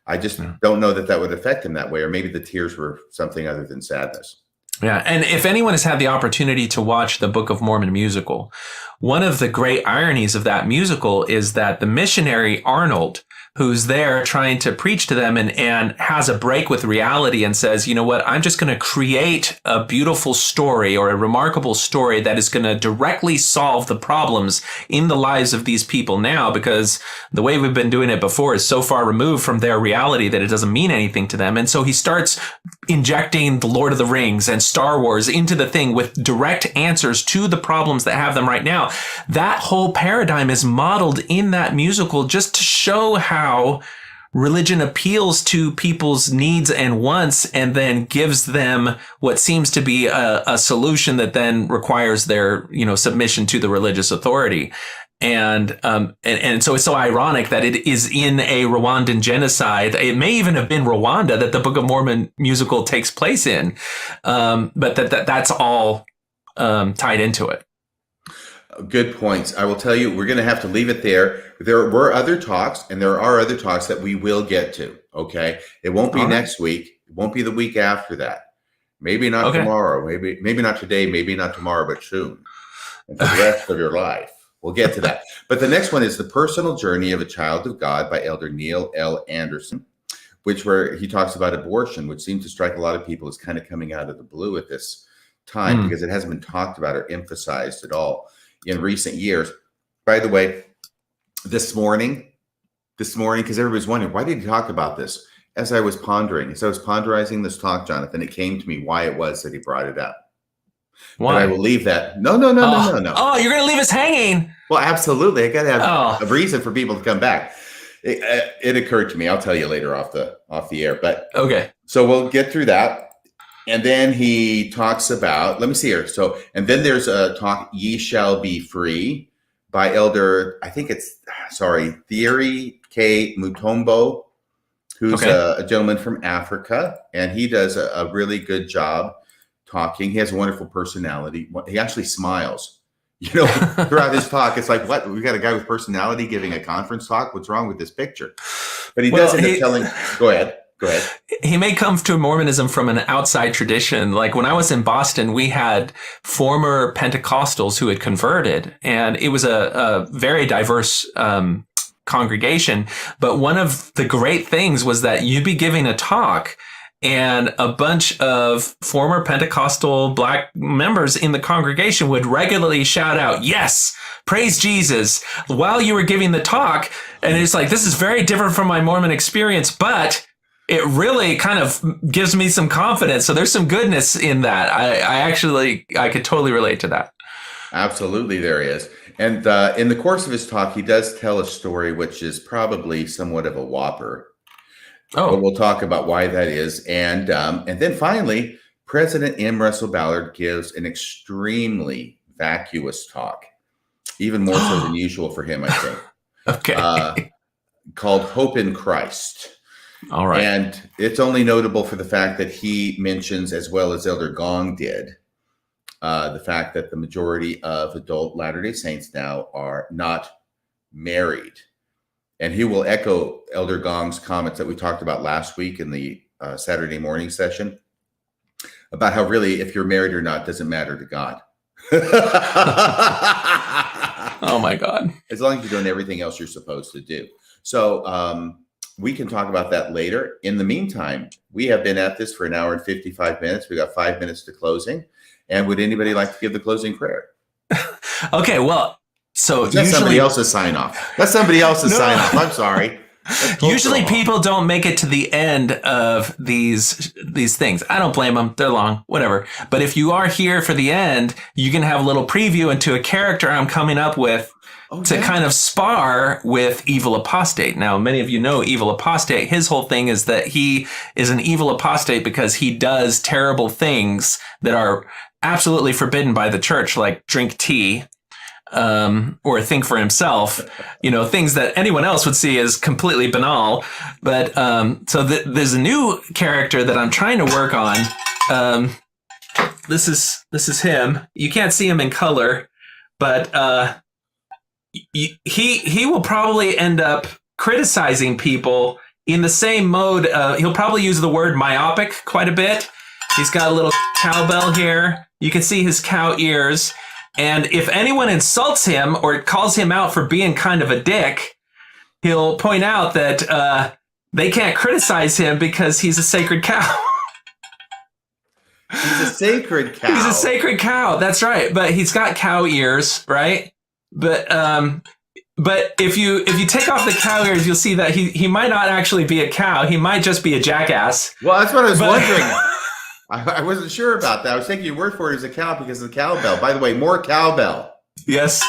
I just don't know that would affect him that way, or maybe the tears were something other than sadness. Yeah. And if anyone has had the opportunity to watch the Book of Mormon musical, one of the great ironies of that musical is that the missionary Arnold, who's there trying to preach to them and has a break with reality and says, you know what, I'm just going to create a beautiful story or a remarkable story that is going to directly solve the problems in the lives of these people now, because the way we've been doing it before is so far removed from their reality that it doesn't mean anything to them. And so he starts injecting the Lord of the Rings and Star Wars into the thing with direct answers to the problems that have them right now. That whole paradigm is modeled in that musical just to show how religion appeals to people's needs and wants and then gives them what seems to be a solution that then requires their, submission to the religious authority. And so it's so ironic that it is in a Rwandan genocide. It may even have been Rwanda that the Book of Mormon musical takes place in. But that's all tied into it. Good points. I will tell you, we're going to have to leave it there. There were other talks, and there are other talks that we will get to. Okay. It won't be next week. It won't be the week after that. Maybe not tomorrow. Maybe not today. Maybe not tomorrow, but soon. And for the rest of your life. We'll get to that. But the next one is The Personal Journey of a Child of God by Elder Neil L. Anderson, where he talks about abortion, which seems to strike a lot of people as kind of coming out of the blue at this time because it hasn't been talked about or emphasized at all in recent years. By the way, this morning, because everybody's wondering, why did he talk about this? As I was ponderizing this talk, Jonathan, it came to me why it was that he brought it up. Why? But I will leave that. No. Oh, you're going to leave us hanging. Well, absolutely. I got to have a reason for people to come back. It occurred to me. I'll tell you later off the air. But okay. So we'll get through that. And then he talks about, let me see here. So, and then there's a talk, Ye Shall Be Free by Elder, Thierry K. Mutombo, who's a gentleman from Africa. And he does a really good job talking. He has a wonderful personality. He actually smiles, throughout his talk. It's like, what? We got a guy with personality giving a conference talk. What's wrong with this picture? But he does end up telling, go ahead. He may come to Mormonism from an outside tradition. Like when I was in Boston, we had former Pentecostals who had converted, and it was a very diverse congregation. But one of the great things was that you'd be giving a talk, and a bunch of former Pentecostal Black members in the congregation would regularly shout out, "Yes, praise Jesus," while you were giving the talk. And it's like, this is very different from my Mormon experience, but it really kind of gives me some confidence. So there's some goodness in that. I could totally relate to that. Absolutely, there is. And in the course of his talk, he does tell a story which is probably somewhat of a whopper. But we'll talk about why that is. And then finally, President M. Russell Ballard gives an extremely vacuous talk, even more so than usual for him, I think. Called Hope in Christ. All right. And it's only notable for the fact that he mentions, as well as Elder Gong did, the fact that the majority of adult Latter-day Saints now are not married. And he will echo Elder Gong's comments that we talked about last week in the Saturday morning session about how really if you're married or not doesn't matter to God. Oh my God. As long as you're doing everything else you're supposed to do. So we can talk about that later. In the meantime, we have been at this for an hour and 55 minutes. We got 5 minutes to closing. And would anybody like to give the closing prayer? Okay, well, so That's usually somebody else's sign off. That's somebody else's sign off. I'm sorry. Usually people don't make it to the end of these things. I don't blame them. They're long, whatever. But if you are here for the end, you can have a little preview into a character I'm coming up with to kind of spar with Evil Apostate. Now, many of you know Evil Apostate. His whole thing is that he is an evil apostate because he does terrible things that are absolutely forbidden by the church, like drink tea. Or think for himself, things that anyone else would see as completely banal. But so there's a new character that I'm trying to work on. This is him. You can't see him in color, but he will probably end up criticizing people in the same mode. He'll probably use the word myopic quite a bit. He's got a little cowbell here. You can see his cow ears. And if anyone insults him or calls him out for being kind of a dick, he'll point out that they can't criticize him because he's a sacred cow. He's a sacred cow. He's a sacred cow. That's right. But he's got cow ears, right? But if you take off the cow ears, you'll see that he might not actually be a cow. He might just be a jackass. Well, that's what I was wondering. I wasn't sure about that. I was thinking your word for it is a cow because of the cowbell. By the way, more cowbell. Yes.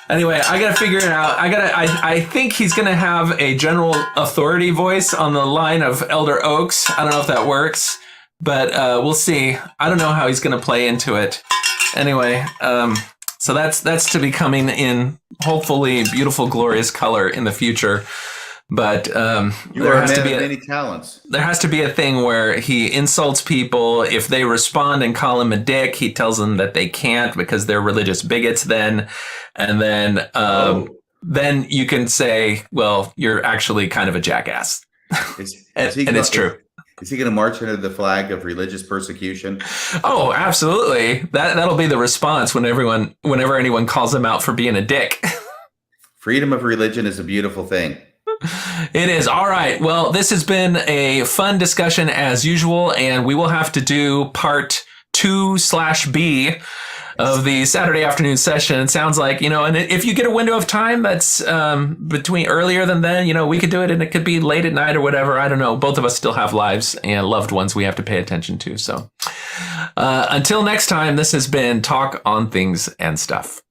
Anyway, I gotta figure it out. I think he's gonna have a general authority voice on the line of Elder Oaks. I don't know if that works, but we'll see. I don't know how he's gonna play into it. Anyway, so that's to be coming in hopefully beautiful, glorious color in the future. But you are a man of many talents. There has to be a thing where he insults people. If they respond and call him a dick, he tells them that they can't because they're religious bigots then. And then you can say, well, you're actually kind of a jackass. And it's true. Is he going to march under the flag of religious persecution? Oh, absolutely. That'll be the response whenever anyone calls him out for being a dick. Freedom of religion is a beautiful thing. It is. All right. Well, this has been a fun discussion as usual, and we will have to do part 2/B of the Saturday afternoon session. It sounds like, and if you get a window of time that's between earlier than then, we could do it, and it could be late at night or whatever. I don't know. Both of us still have lives and loved ones we have to pay attention to. So until next time, this has been Talk on Things and Stuff.